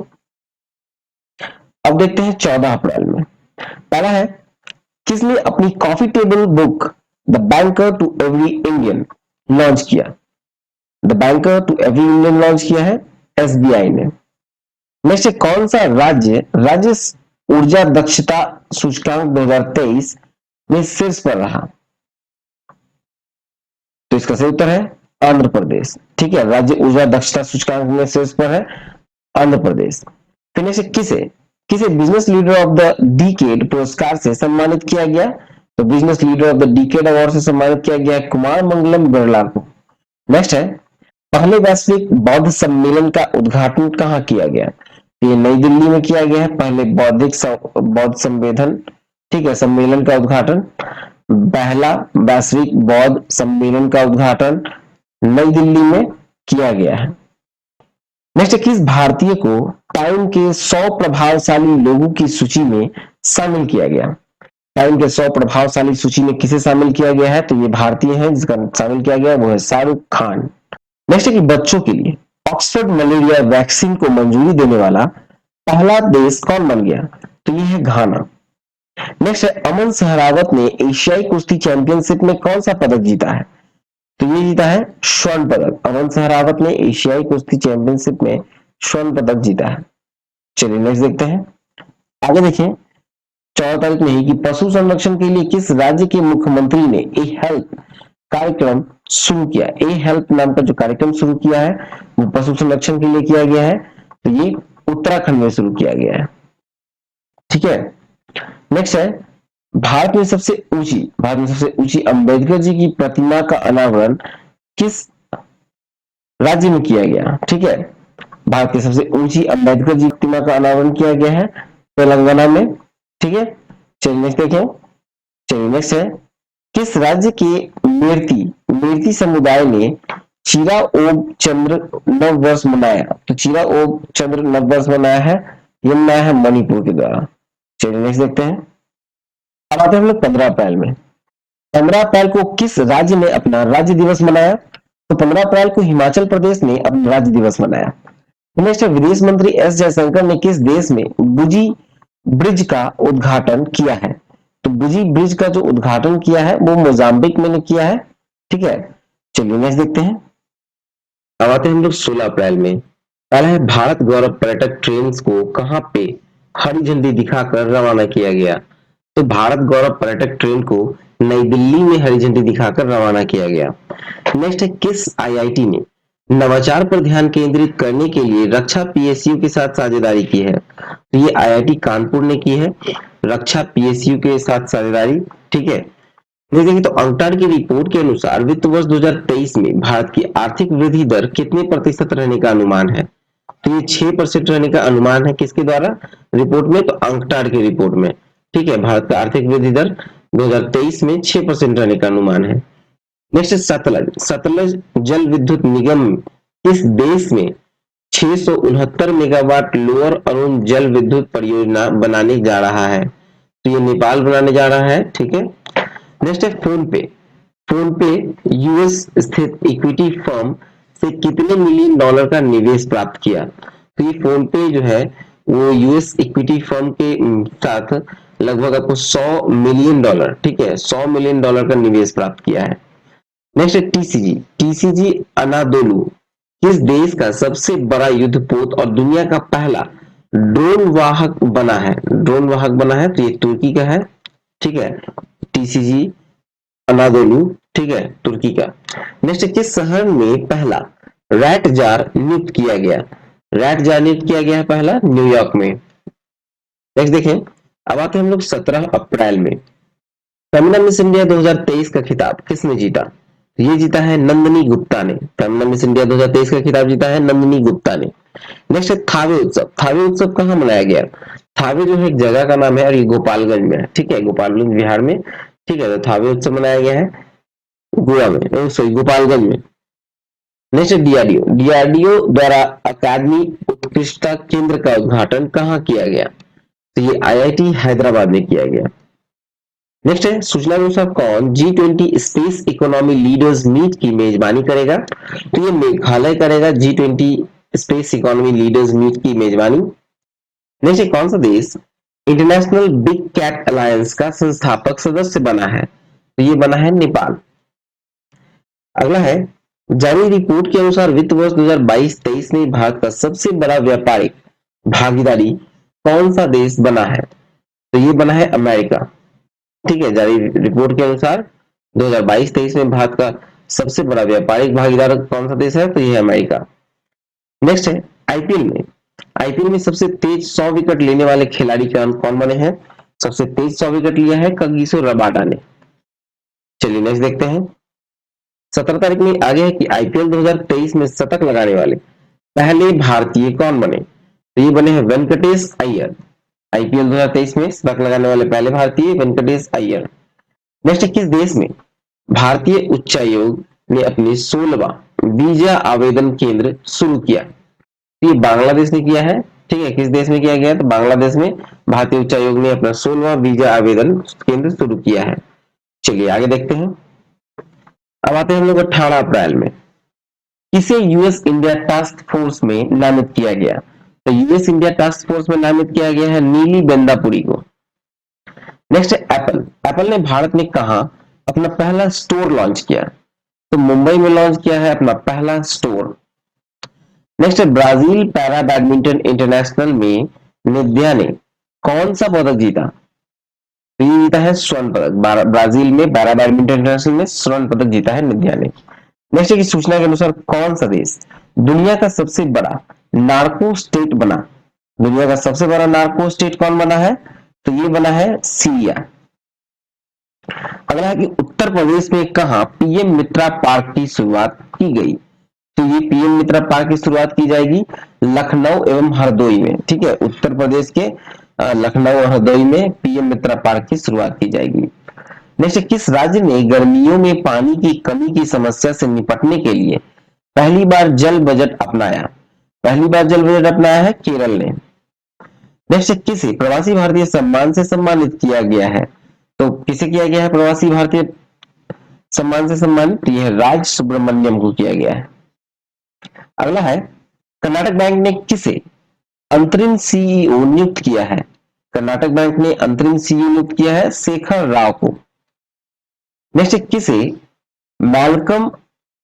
अब देखते हैं 14 अप्रैल में। पहला है, किसने अपनी coffee table book the banker to every Indian launch किया? The banker to every Indian launch किया है एसबीआई ने। नेक्स्ट, कौन सा राज्य राज्य ऊर्जा दक्षता सूचकांक 2023 में शीर्ष पर रहा? तो इसका सही उत्तर है आंध्र प्रदेश। ठीक है, राज्य ऊर्जा दक्षता सूचकांक में शीर्ष पर है आंध्र प्रदेश। फिर नेक्स्ट, किसे किसे business leader of the decade पुरस्कार से सम्मानित किया गया? तो business leader of the decade award से सम्मानित किया गया है कुमार मंगलम बिरला को। नेक्स्ट है, पहले वैश्विक बौद्ध सम्मेलन का उद्घाटन कहाँ किया गया? ये नई दिल्ली में किया गया है पहले बौद्ध संवेदन, ठीक है, सम्मेलन का उद्घाटन। पहला वैश्विक बौद्ध सम्मेलन का उद्घाटन नई दिल्ली में किया गया है। नेक्स्ट, किस भारतीय को टाइम के 100 प्रभावशाली लोगों की सूची में शामिल किया गया? टाइम के 100 प्रभावशाली सूची में किसे शामिल किया गया है? तो ये भारतीय है जिसका शामिल किया गया वो है शाहरुख खान। नेक्स्ट है कि बच्चों के लिए ऑक्सफोर्ड मलेरिया वैक्सीन को मंजूरी देने वाला पहला देश कौन बन गया? तो ये है घाना। नेक्स्ट है, अमन सहरावत ने एशियाई कुश्ती चैंपियनशिप में कौन सा पदक जीता है? तो ये जीता है स्वर्ण पदक। अमन सहरावत ने एशियाई कुश्ती चैंपियनशिप में स्वर्ण पदक जीता है। चलिए नेक्स्ट देखते हैं। आगे देखें 14 तारीख में ही कि पशु संरक्षण के लिए किस राज्य के मुख्यमंत्री ने ए हेल्प कार्यक्रम शुरू किया? ए हेल्प नाम का जो कार्यक्रम शुरू किया है वो पशु संरक्षण के लिए किया गया है, तो ये उत्तराखंड में शुरू किया गया है। ठीक है, नेक्स्ट है, भारत में सबसे ऊंची अंबेडकर जी की प्रतिमा का अनावरण किस राज्य में किया गया? ठीक है, भारत की सबसे ऊंची अंबेडकर जी प्रतिमा का अनावरण किया गया है तेलंगाना में। ठीक है, चलिए नेक्स्ट देखें। चलिए नेक्स्ट है, किस राज्य के मेरती समुदाय ने चिरा ओब चंद्र नव वर्ष मनाया? तो चिरा ओब चंद्र नव वर्ष मनाया है, ये मनाया है मणिपुर के द्वारा। चलिए नेक्स्ट देखते हैं। अब आते हैं हम लोग 15 अप्रैल में। 15 अप्रैल को किस राज्य ने अपना राज्य दिवस मनाया? तो 15 अप्रैल को हिमाचल प्रदेश ने अपना राज्य दिवस मनाया। नेक्स्ट है, विदेश मंत्री एस जयशंकर ने किस देश में बुजी ब्रिज का उद्घाटन किया है? तो बुजी ब्रिज का जो उद्घाटन किया है वो मोजाम्बिक में किया है। ठीक है, चलिए नेक्स्ट देखते हैं। अब आते हैं हम लोग 16 अप्रैल में। पहला है, भारत गौरव पर्यटक ट्रेन को कहां पे हरी झंडी दिखाकर रवाना किया गया? तो भारत गौरव पर्यटक ट्रेन को नई दिल्ली में हरी झंडी दिखाकर रवाना किया गया। नेक्स्ट है, किस आईआईटी ने नवाचार पर ध्यान केंद्रित करने के लिए रक्षा पीएसयू के साथ साझेदारी की है? तो ये आईआईटी कानपुर ने की है रक्षा पीएसयू के साथ साझेदारी। ठीक है, देखिए तो अंकटाड की रिपोर्ट के अनुसार वित्त वर्ष 2023 में भारत की आर्थिक वृद्धि दर कितने प्रतिशत रहने का अनुमान है? तो ये 6% रहने का अनुमान है। किसके द्वारा रिपोर्ट में? तो अंकटाड की रिपोर्ट में। ठीक है, भारत का आर्थिक वृद्धि दर 2023 में 6% रहने का अनुमान है। नेक्स्ट, सतलज जल विद्युत निगम किस देश में 669 मेगावाट लोअर अरुण जल विद्युत परियोजना बनाने जा रहा है? तो ये नेपाल बनाने जा रहा है। ठीक है, नेक्स्ट है, फोन पे यूएस स्थित इक्विटी फर्म से कितने मिलियन डॉलर का निवेश प्राप्त किया? तो ये फोन पे जो है वो यूएस इक्विटी फर्म के साथ लगभग आपको 100 मिलियन डॉलर, ठीक है, 100 मिलियन डॉलर का निवेश प्राप्त किया है। नेक्स्ट है टीसीजी अनादोलू किस देश का सबसे बड़ा युद्धपोत और दुनिया का पहला ड्रोन वाहक बना है? तो ये तुर्की का है। ठीक है, टीसीजी अनादोलू, ठीक है, तुर्की का। नेक्स्ट, किस शहर में पहला रैट जार नियुक्त किया गया? है पहला न्यूयॉर्क में। नेक्स्ट देखें, अब आते हैं हम लोग 17 अप्रैल में। फेमिना मिस इंडिया 2023 का खिताब किसने जीता? ये जीता है नंदिनी गुप्ता ने। फेमिना मिस इंडिया 2023 का खिताब जीता है नंदिनी गुप्ता ने। नेक्स्ट है थावे उत्सव कहाँ मनाया गया? थावे जो है एक जगह का नाम है और ये गोपालगंज में है। ठीक है, गोपालगंज बिहार में। ठीक है, तो थावे उत्सव मनाया गया है गोवा में, सॉरी गोपालगंज में। नेक्स्ट डीआरडीओ द्वारा अकादमी उत्कृष्टता केंद्र का उद्घाटन कहाँ किया गया? तो ये आईआईटी हैदराबाद में किया गया। नेक्स्ट है सूचना के अनुसार कौन G20 space economy leaders meet की मेजबानी करेगा? तो ये मेघालय करेगा G20 space economy leaders meet की मेजबानी। नेक्स्ट है कौन सा देश इंटरनेशनल बिग कैट अलायंस का संस्थापक सदस्य बना है? तो ये बना है नेपाल। अगला है जारी रिपोर्ट के अनुसार वित्त वर्ष 2022-23 में भारत का सबसे बड़ा व्यापारिक भागीदारी कौन सा देश बना है? तो ये बना है अमेरिका। ठीक है, जारी रिपोर्ट के अनुसार 2022-23 में भारत का सबसे बड़ा व्यापारिक भागीदार कौन सा देश है? तो ये है अमेरिका। नेक्स्ट है आईपीएल में सबसे तेज 100 विकेट लेने वाले खिलाड़ी कौन बने हैं? सबसे तेज 100 विकेट लिया है कगिसो रबाडा ने। चलिए नेक्स्ट देखते हैं। 17 तारीख में आगे है कि आईपीएल 2023 में शतक लगाने वाले पहले भारतीय कौन बने? तो ये बने हैं वेंकटेश अय्यर। आईपीएल 2023 में शतक लगाने वाले पहले भारतीय वेंकटेश अय्यर। नेक्स्ट, किस देश में भारतीय उच्चायोग ने अपनी 16वां वीजा आवेदन केंद्र शुरू किया? ये बांग्लादेश ने किया है। ठीक है, किस देश में किया गया? तो बांग्लादेश में भारतीय उच्चायोग ने अपना 16वां वीजा आवेदन केंद्र शुरू किया है। चलिए आगे देखते हैं। अब आते हैं हम लोग 18 अप्रैल में किसे यूएस इंडिया टास्क फोर्स में नामित किया गया? तो यूएस इंडिया टास्क फोर्स में नामित किया गया है नीली बेंदापुरी को। नेक्स्ट है एप्पल ने भारत में कहा अपना पहला स्टोर लॉन्च किया? तो मुंबई में लॉन्च किया है अपना पहला स्टोर। नेक्स्ट है ब्राजील पैरा बैडमिंटन इंटरनेशनल में निध्या ने कौन सा पदक जीता? तो ये जीता है स्वर्ण पदक। ब्राजील में पैरा बैडमिंटन इंटरनेशनल में स्वर्ण पदक जीता है निध्या ने। नेक्स्ट की सूचना के अनुसार कौन सा देश दुनिया का सबसे बड़ा नार्को स्टेट बना? दुनिया का सबसे बड़ा नार्को स्टेट कौन बना है? तो ये बना है सीरिया। अगला है कि उत्तर प्रदेश में कहा पीएम मित्रा पार्क की शुरुआत की गई? तो ये पीएम मित्रा पार्क की शुरुआत की जाएगी लखनऊ एवं हरदोई में। ठीक है, उत्तर प्रदेश के लखनऊ और हरदोई में पीएम मित्रा पार्क की शुरुआत की जाएगी। नेक्स्ट, किस राज्य ने गर्मियों में पानी की कमी की समस्या से निपटने के लिए पहली बार जल बजट अपनाया? पहली बार जल बजट अपनाया है केरल ने। नेक्स्ट, किसे प्रवासी भारतीय सम्मान से सम्मानित किया गया है? तो किसे किया गया है प्रवासी भारतीय सम्मान से सम्मानित? यह राज सुब्रमण्यम को किया गया है। अगला है कर्नाटक बैंक ने किसे अंतरिम सीईओ नियुक्त किया है? कर्नाटक बैंक ने अंतरिम सीईओ नियुक्त किया है शेखर राव को। नेक्स्ट, किसे मैल्कम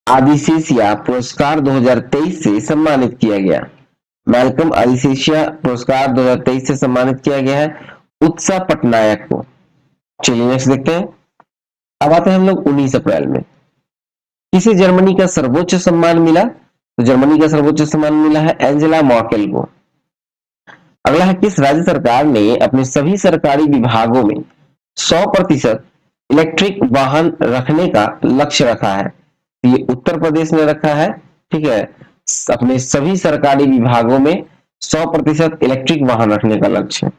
आदिसेशिया पुरस्कार 2023 से सम्मानित किया गया? मैल्कम आदिसेशिया पुरस्कार 2023 से सम्मानित किया गया है उत्साह पटनायक को। चलिए नेक्स्ट देखते हैं। अब आते हैं हम लोग 19 अप्रैल में किसे जर्मनी का सर्वोच्च सम्मान मिला? तो जर्मनी का सर्वोच्च सम्मान मिला है एंजेला मर्केल को। अगला है किस राज्य सरकार ने अपने सभी सरकारी विभागों में 100% इलेक्ट्रिक वाहन रखने का लक्ष्य रखा है? ये उत्तर प्रदेश ने रखा है। ठीक है, अपने सभी सरकारी विभागों में 100% इलेक्ट्रिक वाहन रखने का लक्ष्य।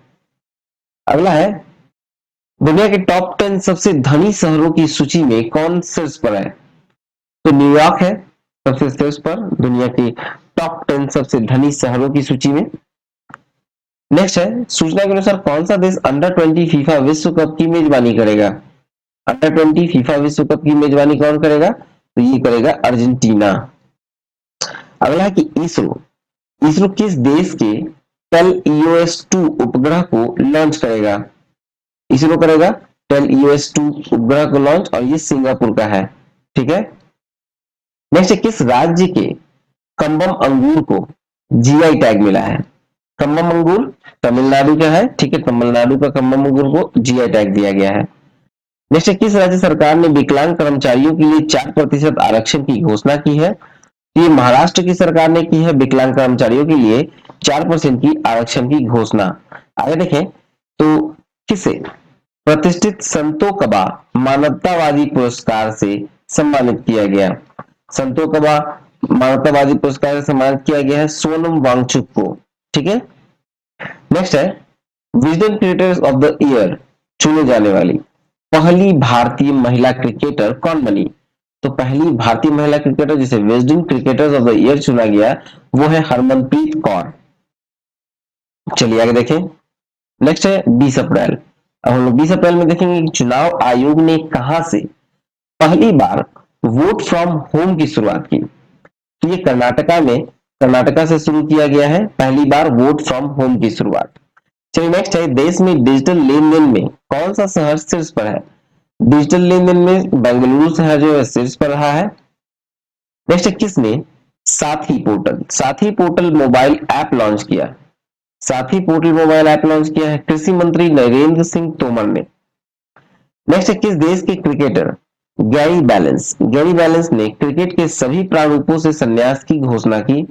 अगला है दुनिया के टॉप 10 सबसे धनी शहरों की सूची में कौन शीर्ष पर है? तो न्यूयॉर्क है सबसे शीर्ष पर दुनिया के टॉप 10 सबसे धनी शहरों की सूची में। नेक्स्ट है सूचना के अनुसार कौन सा देश अंडर 20 फीफा विश्व कप की मेजबानी करेगा? अंडर 20 फीफा विश्व कप की मेजबानी कौन करेगा? तो ये करेगा अर्जेंटीना। अगला है कि इसरो किस देश के टेल EOS-2 उपग्रह को लॉन्च करेगा? इसरो करेगा टेल EOS-2 उपग्रह को लॉन्च और ये सिंगापुर का है। ठीक है, नेक्स्ट किस राज्य के कम्बम अंगूर को जीआई टैग मिला है? कम्बम अंगूर तमिलनाडु का है। ठीक है, तमिलनाडु का कम्बम अंगूर को जीआई टैग दिया गया है। नेक्स्ट, किस राज्य सरकार ने विकलांग कर्मचारियों के लिए 4% आरक्षण की घोषणा की है? ये महाराष्ट्र की सरकार ने की है विकलांग कर्मचारियों के लिए 4% की आरक्षण की घोषणा। आगे देखें तो किसे प्रतिष्ठित संतो कबा मानवतावादी पुरस्कार से सम्मानित किया गया? संतो कबा मानवतावादी पुरस्कार से सम्मानित किया गया है सोनम वांगचुक को। ठीक है, नेक्स्ट है wisdom creators of the year चुने जाने वाली पहली भारतीय महिला क्रिकेटर कौन बनी? तो पहली भारतीय महिला क्रिकेटर जिसे wisdom cricketers of the year चुना गया वो है हरमनप्रीत कौर। चलिए आगे देखें। नेक्स्ट है 20 अप्रैल अब हम लोग 20 अप्रैल में देखेंगे कि चुनाव आयोग ने कहां से पहली बार वोट फ्रॉम होम की शुरुआत की। तो ये कर्नाटका से शुरू किया गया है पहली बार वोट फ्रॉम होम की शुरुआत। चलिए नेक्स्ट है, देश में डिजिटल लेन देन में कौन सा शहर शीर्ष पर है। डिजिटल लेन देन में बेंगलुरु शहर जो है शीर्ष पर रहा है। नेक्स्ट है, किसने साथी पोर्टल मोबाइल ऐप लॉन्च किया। साथी पोर्टल मोबाइल ऐप लॉन्च किया है कृषि मंत्री नरेंद्र सिंह तोमर ने। नेक्स्ट है, किस देश के क्रिकेटर गैरी बैलेंस ने क्रिकेट के सभी प्रारूपों से संन्यास की घोषणा की।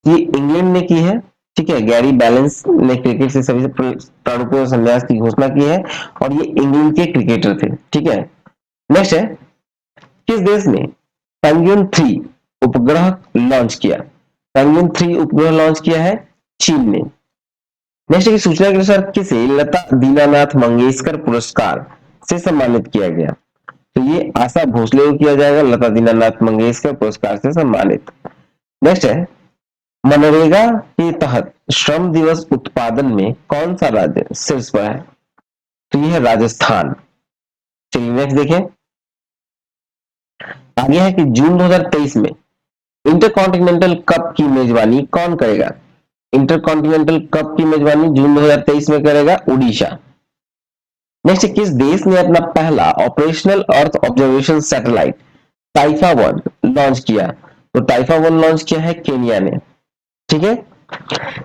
ये इंग्लैंड ने की है, ठीक है। गैरी बैलेंस ने क्रिकेट से सभी प्रारूपों से संन्यास की घोषणा की है और ये इंग्लैंड के क्रिकेटर थे, ठीक है। नेक्स्ट है, किस देश ने पेंगुइन 3 उपग्रह लॉन्च किया। पेंगुइन 3 उपग्रह लॉन्च किया है चीन ने। नेक्स्ट की सूचना के अनुसार किसे लता दीनानाथ मंगेशकर पुरस्कार से सम्मानित किया गया। तो ये आशा भोसले को किया जाएगा, लता दीनानाथ मंगेशकर पुरस्कार से सम्मानित। नेक्स्ट है, मनरेगा के तहत श्रम दिवस उत्पादन में कौन सा राज्य शीर्ष पर है। तो यह है राजस्थान। चलिए नेक्स्ट देखें, आगे है कि जून 2023 में इंटरकॉन्टिनेंटल कप की मेजबानी कौन करेगा। इंटरकॉन्टिनेंटल कप की मेजबानी जून 2023 में करेगा उड़ीसा। नेक्स्ट, किस देश ने अपना पहला operational earth observation satellite Taifa one launch किया। तो टाइफा-1 लॉन्च किया है केनिया ने, ठीक है।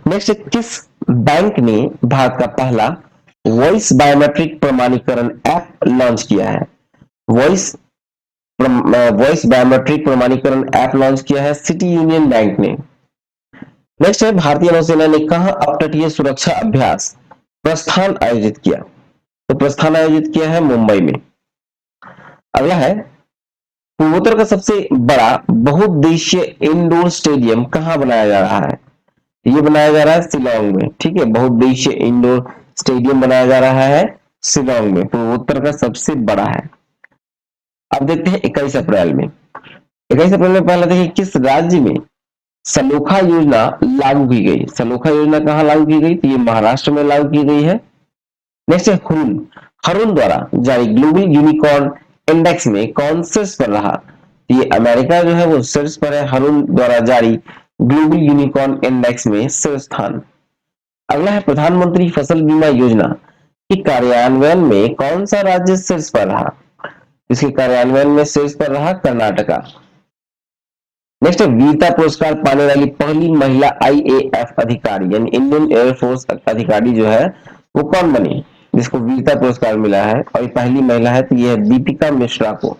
नेक्स्ट, किस बैंक ने भारत का पहला वॉइस बायोमेट्रिक प्रमाणीकरण ऐप लॉन्च किया है। वॉइस बायोमेट्रिक प्रमाणीकरण ऐप लॉन्च किया है सिटी यूनियन बैंक ने। नेक्स्ट है, भारतीय नौसेना ने कहां अपतटीय सुरक्षा अभ्यास प्रस्थान आयोजित किया। तो प्रस्थान आयोजित किया है मुंबई में। अगला है, पूर्वोत्तर का सबसे बड़ा बहुउद्देशीय इंडोर स्टेडियम कहां बनाया जा रहा है। ये बनाया जा रहा है शिलोंग में, ठीक है। बहुउद्देशीय इंडोर स्टेडियम बनाया जा रहा है शिलोंग में, पूर्वोत्तर का सबसे बड़ा है। अब देखते हैं 21 अप्रैल में। 21 अप्रैल में पहला देखिए, किस राज्य में सलोखा योजना लागू की गई। सलोखा योजना कहां लागू की गई। तो ये महाराष्ट्र में लागू की गई है। नेक्स्ट है, हरून द्वारा जारी ग्लोबल यूनिकॉर्न इंडेक्स में कौन शीर्ष पर रहा। ये अमेरिका जो है वो शीर्ष पर है, हरून द्वारा जारी ग्लोबल यूनिकॉर्न इंडेक्स में शीर्ष स्थान। अगला है, प्रधानमंत्री फसल बीमा योजना के कार्यान्वयन में कौन सा राज्य शीर्ष पर रहा। इसके कार्यान्वयन में शीर्ष पर रहा कर्नाटका। नेक्स्ट है, वीरता पुरस्कार पाने वाली पहली महिला IAF अधिकारी यानी इंडियन एयरफोर्स अधिकारी जो है वो कौन बनी, जिसको वीरता पुरस्कार मिला है और ये पहली महिला है। तो ये है दीपिका मिश्रा को,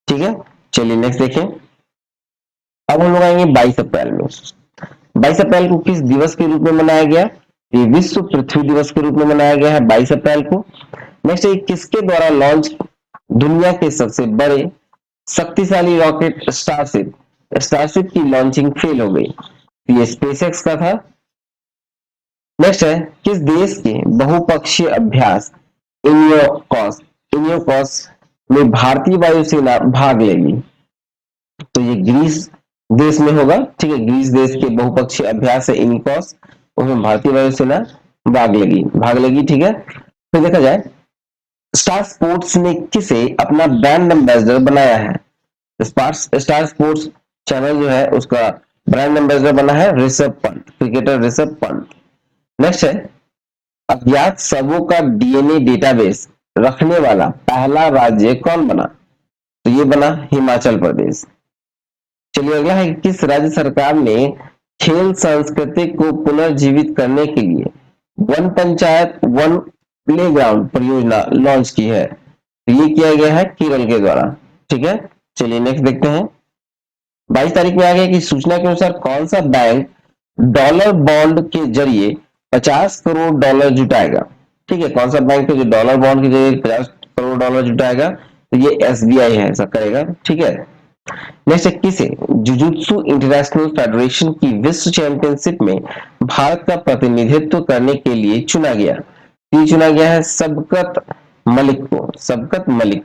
ठीक है। चलिए नेक्स्ट देखें, अब हम लोग आएंगे 22 अप्रैल में। 22 अप्रैल को किस दिवस के रूप में मनाया गया। ये विश्व पृथ्वी दिवस के रूप में मनाया गया है 22 अप्रैल को। नेक्स्ट, ये किसके द्वारा लॉन्च दुनिया के सबसे बड़े शक्तिशाली रॉकेट स्टारशिप की लॉन्चिंग फेल हो गई। ये स्पेसएक्स का था। नेक्स्ट है, किस देश के बहुपक्षीय अभ्यास इनियोकॉस में भारतीय वायुसेना भाग लेगी। तो ये ग्रीस देश में होगा, ठीक है। ग्रीस देश के बहुपक्षीय अभ्यास है इनियोकॉस, उसमें भारतीय वायुसेना भाग लेगी, ठीक है। फिर देखा जाए, स्टार स्पोर्ट्स ने किसे अपना ब्रांड एम्बेसडर बनाया है। स्टार स्पोर्ट्स चैनल जो है उसका ब्रांड एम्बेसडर बना है ऋषभ पंत, क्रिकेटर ऋषभ पंत। नेक्स्ट है, अज्ञात शवों का DNA डेटाबेस रखने वाला पहला राज्य कौन बना। तो ये बना हिमाचल प्रदेश। चलिए अगला है, किस राज्य सरकार ने खेल संस्कृति को पुनर्जीवित करने के लिए वन पंचायत वन प्लेग्राउंड परियोजना लॉन्च की है। तो ये किया गया है केरल के द्वारा, ठीक है। चलिए नेक्स्ट देखते हैं, 22 तारीख में आ गया कि सूचना के अनुसार कौन सा बैंक डॉलर बॉन्ड के जरिए 50 करोड़ डॉलर जुटाएगा। ठीक है, कौन सा बैंक है जो डॉलर बॉन्ड के जरिए 50 करोड़ डॉलर जुटाएगा। तो ये SBI है, ऐसा करेगा, ठीक है। नेक्स्ट, किसे जुजुत्सु इंटरनेशनल फेडरेशन की विश्व चैंपियनशिप में भारत का प्रतिनिधित्व करने के लिए चुना गया। ये चुना गया है सबकत मलिक को, सबकत मलिक।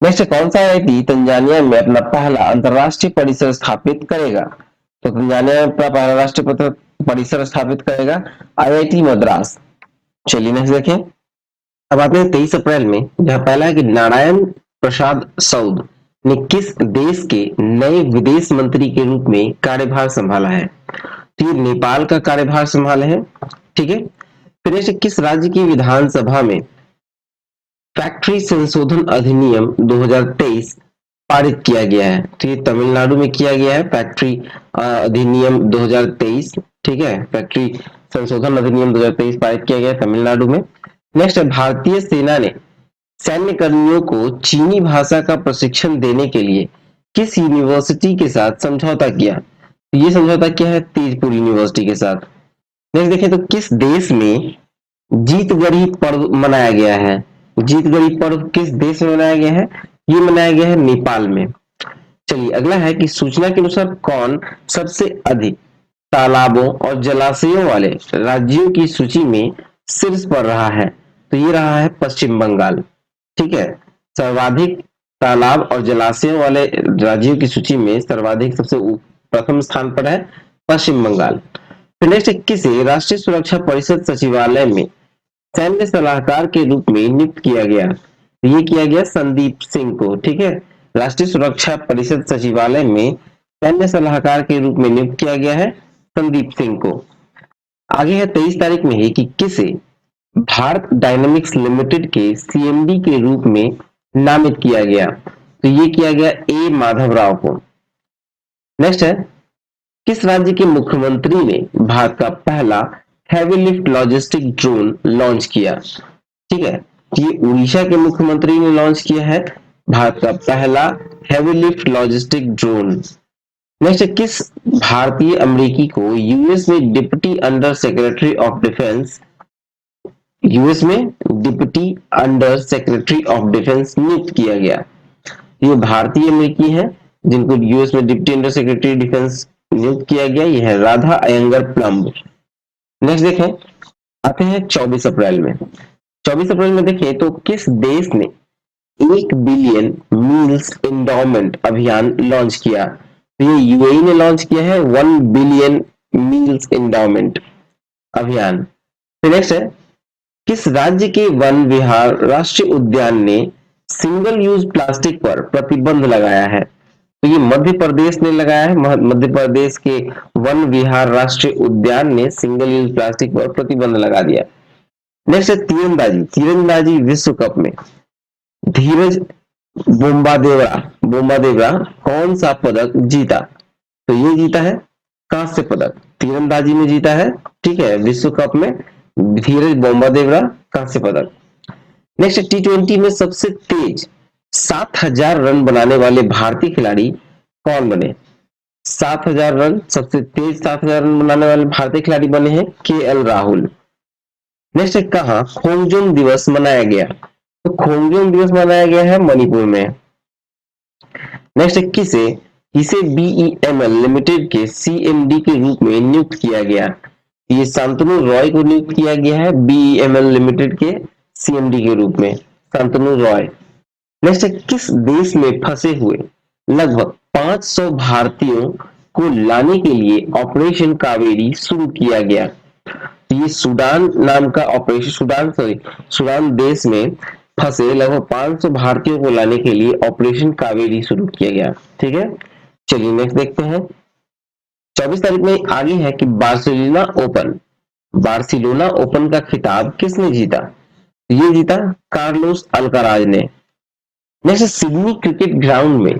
नेक्स्ट, कौन सा IIT तंजानिया में अपना पहला अंतरराष्ट्रीय परिसर स्थापित करेगा। तो तंजानिया में अपना पहला राष्ट्रीय परिसर स्थापित करेगा IIT मद्रास। चलिए नेक्स्ट देखें, अब आते हैं 23 अप्रैल में, जहां पहला है कि नारायण प्रसाद सऊद ने किस देश के नए विदेश मंत्री के रूप में कार्यभार संभाला है? तो ये नेपाल का कार्यभार संभाले हैं। ठीक है। फिर ऐसे किस राज्य की विधानसभा में फैक्ट्री संशोधन अधिनियम 2023 पारित किया गया है? तो ये तमिलनाडु में किया गया है, फैक्ट्री अधिनियम 2023। ठीक है, फैक्ट्री संशोधन अधिनियम 2023 पारित किया गया है तमिलनाडु में। नेक्स्ट है, भारतीय सेना ने सैन्य कर्मियों को चीनी भाषा का प्रशिक्षण देने के लिए किस यूनिवर्सिटी के साथ समझौता किया? ये समझौता क्या है? तेजपुर यूनिवर्सिटी के साथ। नेक्स्ट देखें तो किस देश में जीतगढ़ी पर्व मनाया गया है? जीतगढ़ी पर्व किस देश में मनाया गया है? ये मनाया गया है नेपाल में। चलिए अगला है कि सूचना के अनुसार कौन सबसे अधिक तालाबों और जलाशयों वाले राज्यों की सूची में शीर्ष पर रहा है? तो ये रहा है पश्चिम बंगाल। ठीक है, सर्वाधिक तालाब और जलाशयों वाले राज्यों की सूची में सर्वाधिक सबसे प्रथम स्थान पर है पश्चिम बंगाल। फिर नेक्स्ट, किसे राष्ट्रीय सुरक्षा परिषद सचिवालय में सैन्य सलाहकार के रूप में नियुक्त किया गया? ये किया गया संदीप सिंह को। ठीक है, राष्ट्रीय सुरक्षा परिषद सचिवालय में सैन्य सलाहकार के रूप में नियुक्त किया गया है संदीप सिंह को। आगे है 23 तारीख में ही कि किसे भारत डायनामिक्स लिमिटेड के सीएमडी के रूप में नामित किया गया? तो ये किया गया ए माधव राव को। नेक्स्ट है, किस राज्य के मुख्यमंत्री ने भारत का पहला heavy lift logistic drone launch किया? ठीक है, ये उड़ीसा के मुख्यमंत्री ने लॉन्च किया है भारत का पहला heavy lift logistic drone. Next, किस भारतीय अमेरिकी को यूएस में deputy under secretary of defence नियुक्त किया गया? ये भारतीय अमेरिकी है जिनको यूएस में डिप्टी अंडर सेक्रेटरी डिफेंस नियुक्त किया गया, यह है राधा अयंगर प्लम्ब। नेक्स्ट देखें, आते हैं 24 अप्रैल में। 24 अप्रैल में देखें तो किस देश ने 1 बिलियन मील्स इंडोमेंट अभियान लॉन्च किया? तो ये यूएई ने लॉन्च किया है 1 बिलियन मील्स इंडोमेंट अभियान। फिर नेक्स्ट है, किस राज्य के वन विहार राष्ट्रीय उद्यान ने सिंगल यूज प्लास्टिक पर प्रतिबंध लगाया है? तो ये मध्य प्रदेश ने लगाया है। मध्य प्रदेश के वन विहार राष्ट्रीय उद्यान ने सिंगल यूज प्लास्टिक पर प्रतिबंध लगा दिया। नेक्स्ट है तीरंदाजी। तीरंदाजी विश्व कप में धीरज बोम्बादेवरा कौन सा पदक जीता? तो ये जीता है कांस्य पदक, तीरंदाजी में जीता है। ठीक है, विश्व कप में धीरज बोम्बादेवरा कांस्य पदक। नेक्स्ट, T20 में सबसे तेज 7,000 रन बनाने वाले भारतीय खिलाड़ी कौन बने? 7,000 रन, सबसे तेज 7,000 रन बनाने वाले भारतीय खिलाड़ी बने हैं KL राहुल। नेक्स्ट, कहां खोंगजोंग दिवस मनाया गया? तो खोंगजोंग दिवस मनाया गया है मणिपुर में। नेक्स्ट, किसे किसे BEML लिमिटेड के CMD के रूप में नियुक्त किया गया? ये शांतनु रॉय को नियुक्त किया गया है BEML लिमिटेड के CMD के रूप में, शांतनु रॉय। नेक्स्ट, किस देश में फंसे हुए लगभग 500 भारतीयों को लाने के लिए ऑपरेशन कावेरी शुरू किया गया? ये सूडान नाम का ऑपरेशन, सूडान देश में फंसे लगभग 500 भारतीयों को लाने के लिए ऑपरेशन कावेरी शुरू किया गया। ठीक है, चलिए नेक्स्ट देखते हैं। 24 तारीख में आगे है कि बार्सिलोना ओपन का खिताब किसने जीता? ये जीता कार्लोस अल्काराज ने। नेक्स्ट, सिडनी क्रिकेट ग्राउंड में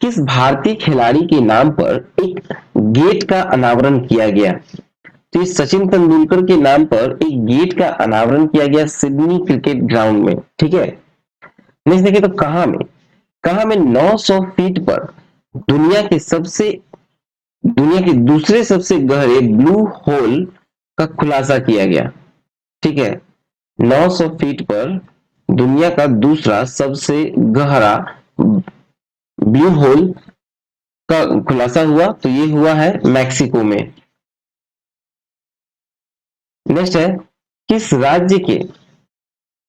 किस भारतीय खिलाड़ी के नाम पर एक गेट का अनावरण किया गया? तो सचिन तेंदुलकर के नाम पर एक गेट का अनावरण किया गया सिडनी क्रिकेट ग्राउंड में। ठीक है, नेक्स्ट देखिए तो कहां में 900 फीट पर दुनिया के दूसरे सबसे गहरे ब्लू होल का खुलासा किया गया? ठीक है, 900 फीट पर दुनिया का दूसरा सबसे गहरा ब्लू होल का खुलासा हुआ, तो ये हुआ है मैक्सिको में। नेक्स्ट है, किस राज्य के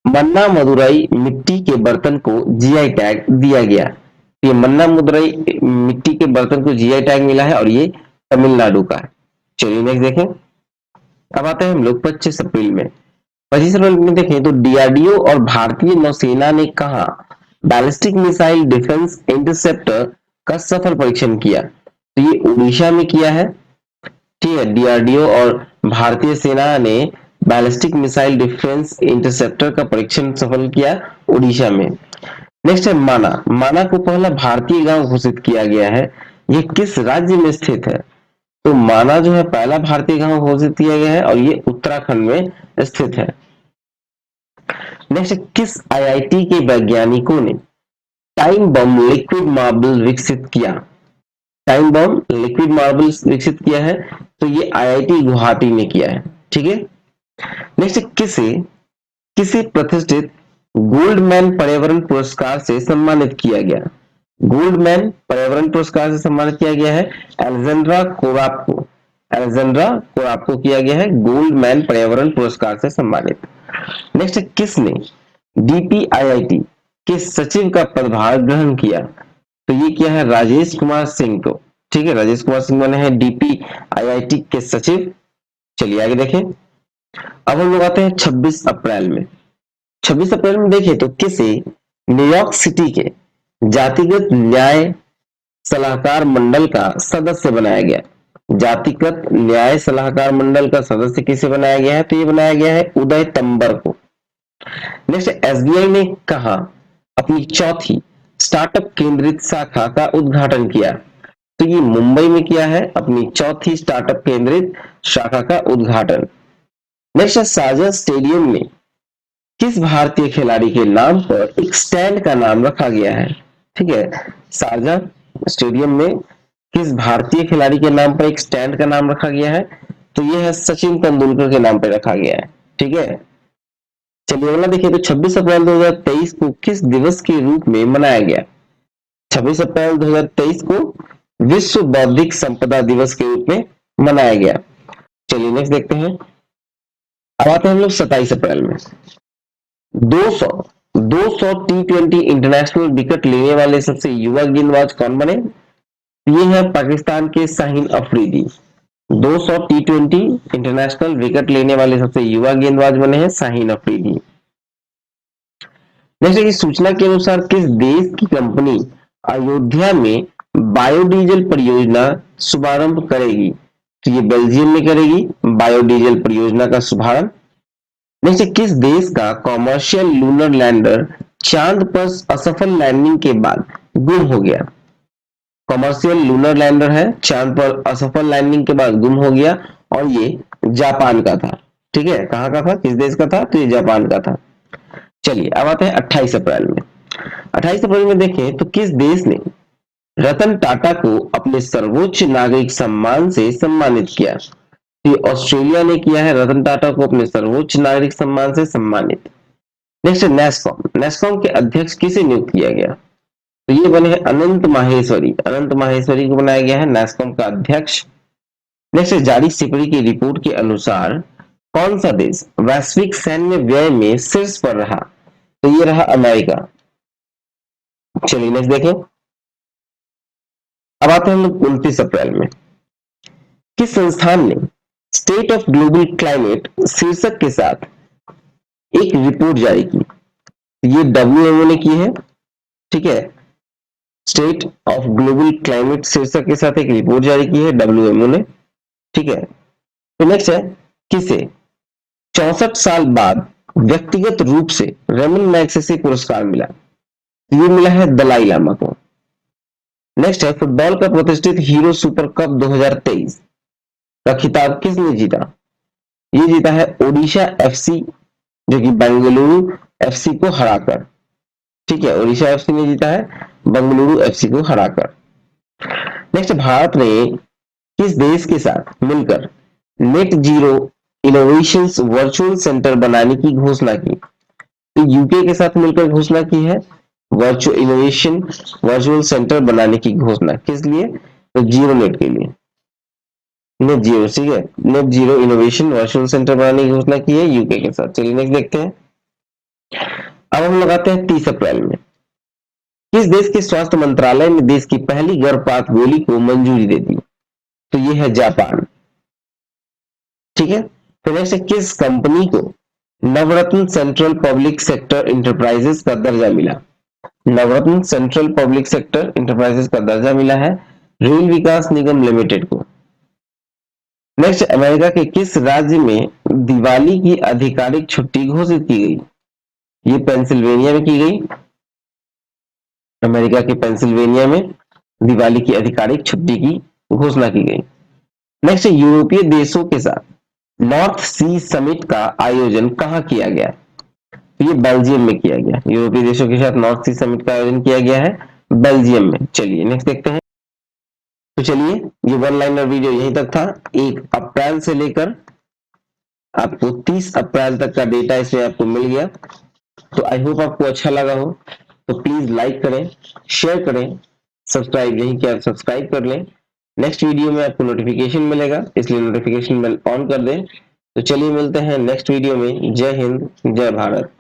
मन्ना मदुरई मिट्टी के बर्तन को जीआई टैग दिया गया? ये मन्ना मदुरई मिट्टी के बर्तन को जीआई टैग मिला है और ये तमिलनाडु का है। चलिए नेक्स्ट देखें। अब आते हैं हम लोग 25 अप्रैल में। 25 अप्रैल में देखें तो डीआरडीओ और भारतीय नौसेना ने कहा बैलिस्टिक मिसाइल डिफेंस इंटरसेप्टर का सफल परीक्षण किया। तो ये उड़ीसा में किया है, ठीक है। डीआरडीओ और भारतीय सेना ने बैलिस्टिक मिसाइल डिफेंस इंटरसेप्टर का परीक्षण सफल किया उड़ीसा में। नेक्स्ट है माना। माना को पहला भारतीय गांव घोषित किया गया है। ये किस राज्य में स्थित है? तो माना जो है पहला भारतीय गांव घोषित किया गया है और ये उत्तराखंड में स्थित है। नेक्स्ट, किस आईआईटी के वैज्ञानिकों ने टाइम बम लिक्विड मार्बल विकसित किया? टाइम बम लिक्विड मार्बल विकसित किया है, तो ये आईआईटी गुवाहाटी ने किया है, ठीक है। नेक्स्ट, किसे किसे प्रतिष्ठित गोल्डमैन पर्यावरण पुरस्कार से सम्मानित किया गया? गोल्डमैन पर्यावरण पुरस्कार से सम्मानित किया गया है अलेक्जेंड्रा कोराप्को। अलेक्जेंड्रा कोराप्को किया गया है गोल्डमैन पर्यावरण पुरस्कार से सम्मानित। नेक्स्ट, किसने डीपीआईआईटी के सचिव का पदभार ग्रहण किया? तो ये किया है राजेश कुमार सिंह को, ठीक है। राजेश कुमार सिंह बने हैं डीपीआईआईटी के सचिव। चलिए आगे देखें। अब हम लोग आते हैं 26 अप्रैल में। 26 अप्रैल में देखें तो किसे न्यूयॉर्क सिटी के जातिगत न्याय सलाहकार मंडल का सदस्य बनाया गया? जातिगत न्याय सलाहकार मंडल का सदस्य किसे बनाया गया है? तो ये बनाया गया है उदय तंबर को। नेक्स्ट, एसबीआई ने कहा अपनी चौथी स्टार्टअप केंद्रित शाखा का उद्घाटन किया? तो ये मुंबई में किया है अपनी चौथी स्टार्टअप केंद्रित शाखा का उद्घाटन। नेक्स्ट, शारजाह स्टेडियम में किस भारतीय खिलाड़ी के नाम पर एक स्टैंड का नाम रखा गया है? ठीक है, शारजाह स्टेडियम में किस भारतीय खिलाड़ी के नाम पर एक स्टैंड का नाम रखा गया है? तो यह है सचिन तेंदुलकर के नाम पर रखा गया है, ठीक है। चलिए अगला देखिए, तो 26 अप्रैल 2023 को किस दिवस के रूप में मनाया गया? 26 अप्रैल 2023 को विश्व बौद्धिक संपदा दिवस के रूप में मनाया गया। चलिए नेक्स्ट देखते हैं। अब आते हैं हम लोग 27 अप्रैल में। 200 T20 इंटरनेशनल विकेट लेने वाले सबसे युवा गेंदबाज कौन बने? ये है पाकिस्तान के Shaheen Afridi. 200 T20 international wicket लेने वाले सबसे युवा गेंदबाज बने हैं शाहीन अफरीदी। नेक्स्ट, इस सूचना के अनुसार किस देश की कंपनी अयोध्या में बायोडीजल परियोजना शुभारंभ करेगी? तो ये बेल्जियम में करेगी बायोडीजल परियोजना का शुभारंभ। नेक्स्ट, किस देश का कॉमर्शियल लूनर लैंडर चांद पर असफल लैंडिंग के बाद गुम हो गया? कॉमर्शियल लूनर लैंडर है, चांद पर असफल लैंडिंग के बाद गुम हो गया और ये जापान का था, ठीक है। कहाँ का था, किस देश का था? तो ये जापान का था। चलिए अब आते हैं 28 अप्रैल में। 28 अप्रैल में देखें तो किस देश ने रतन टाटा को अपने सर्वोच्च नागरिक सम्मान से सम्मानित किया? तो ऑस्ट्रेलिया ने किया है रतन टाटा को अपने सर्वोच्च नागरिक सम्मान से सम्मानित। Next, NASSCOM. नेस्कॉम के अध्यक्ष किसे नियुक्त किया गया? तो ये बने हैं अनंत माहेश्वरी। अनंत माहेश्वरी को बनाया गया है नेस्कॉम का अध्यक्ष। नेक्स्ट, जारी सिपरी की रिपोर्ट के अनुसार कौन सा देश वैश्विक सैन्य व्यय में शीर्ष पर रहा? तो ये रहा अमेरिका। चलिए नेक्स्ट देखें। अब आते हैं हम लोग 29 अप्रैल में। किस संस्थान ने स्टेट ऑफ ग्लोबल क्लाइमेट शीर्षक के साथ एक रिपोर्ट जारी की? ये डब्ल्यूएमओ ने की है, ठीक है। स्टेट ऑफ ग्लोबल क्लाइमेट शीर्षक के साथ एक रिपोर्ट जारी की है डब्ल्यूएमओ ने, ठीक है। तो नेक्स्ट है किसे 64 साल बाद व्यक्तिगत रूप से रेमन मैग्सेसे पुरस्कार मिला? ये मिला है दलाई लामा को। नेक्स्ट है फुटबॉल का प्रतिष्ठित हीरो सुपर कप 2023 का खिताब किसने जीता? ये जीता है ओडिशा एफसी, जो कि बेंगलुरु एफसी को हराकर, ठीक है। ओडिशा एफसी ने जीता है बेंगलुरु एफसी को हराकर। नेक्स्ट, भारत ने किस देश के साथ मिलकर net zero innovations virtual centre बनाने की घोषणा की? तो यूके के साथ मिलकर घोषणा की है वर्चुअल इनोवेशन वर्चुअल सेंटर बनाने की घोषणा। किस लिए? तो जीरो नेट के लिए, नेट जीरो, ठीक है। Net zero innovation virtual centre बनाने की घोषणा की है यूके के साथ। चलिए नेक्स्ट देखते हैं। अब हम लगाते हैं 30 अप्रैल में। किस देश के स्वास्थ्य मंत्रालय ने देश की पहली गर्भपात गोली को मंजूरी दे दी? तो ये है जापान, ठीक है। फिर नेक्स्ट, किस कंपनी को नवरत्न सेंट्रल पब्लिक सेक्टर इंटरप्राइजेस का दर्जा मिला। नवरत्न सेंट्रल पब्लिक सेक्टर इंटरप्राइजेस का दर्जा मिला है रेल विकास निगम लिमिटेड को। नेक्स्ट, अमेरिका के किस राज्य में दिवाली की आधिकारिक छुट्टी घोषित की गई? ये पेंसिल्वेनिया में की गई। अमेरिका के पेंसिल्वेनिया में दिवाली की आधिकारिक छुट्टी की घोषणा की गई। नेक्स्ट, यूरोपीय देशों के साथ नॉर्थ सी समिट का आयोजन कहाँ किया गया? ये बेल्जियम में किया गया। यूरोपीय देशों के साथ नॉर्थ सी समिट का आयोजन किया गया है बेल्जियम में। चलिए नेक्स्ट देखते हैं। तो चलिए, ये वन लाइनर वीडियो यहीं तक था। 1 अप्रैल से लेकर आपको 30 अप्रैल तक का डेटा इसमें आपको मिल गया। तो आई होप आपको अच्छा लगा हो। तो प्लीज लाइक करें, शेयर करें, सब्सक्राइब नहीं किया सब्सक्राइब कर लें। नेक्स्ट वीडियो में आपको नोटिफिकेशन मिलेगा, इसलिए नोटिफिकेशन बेल ऑन कर दें। तो चलिए मिलते हैं नेक्स्ट वीडियो में। जय हिंद, जय भारत।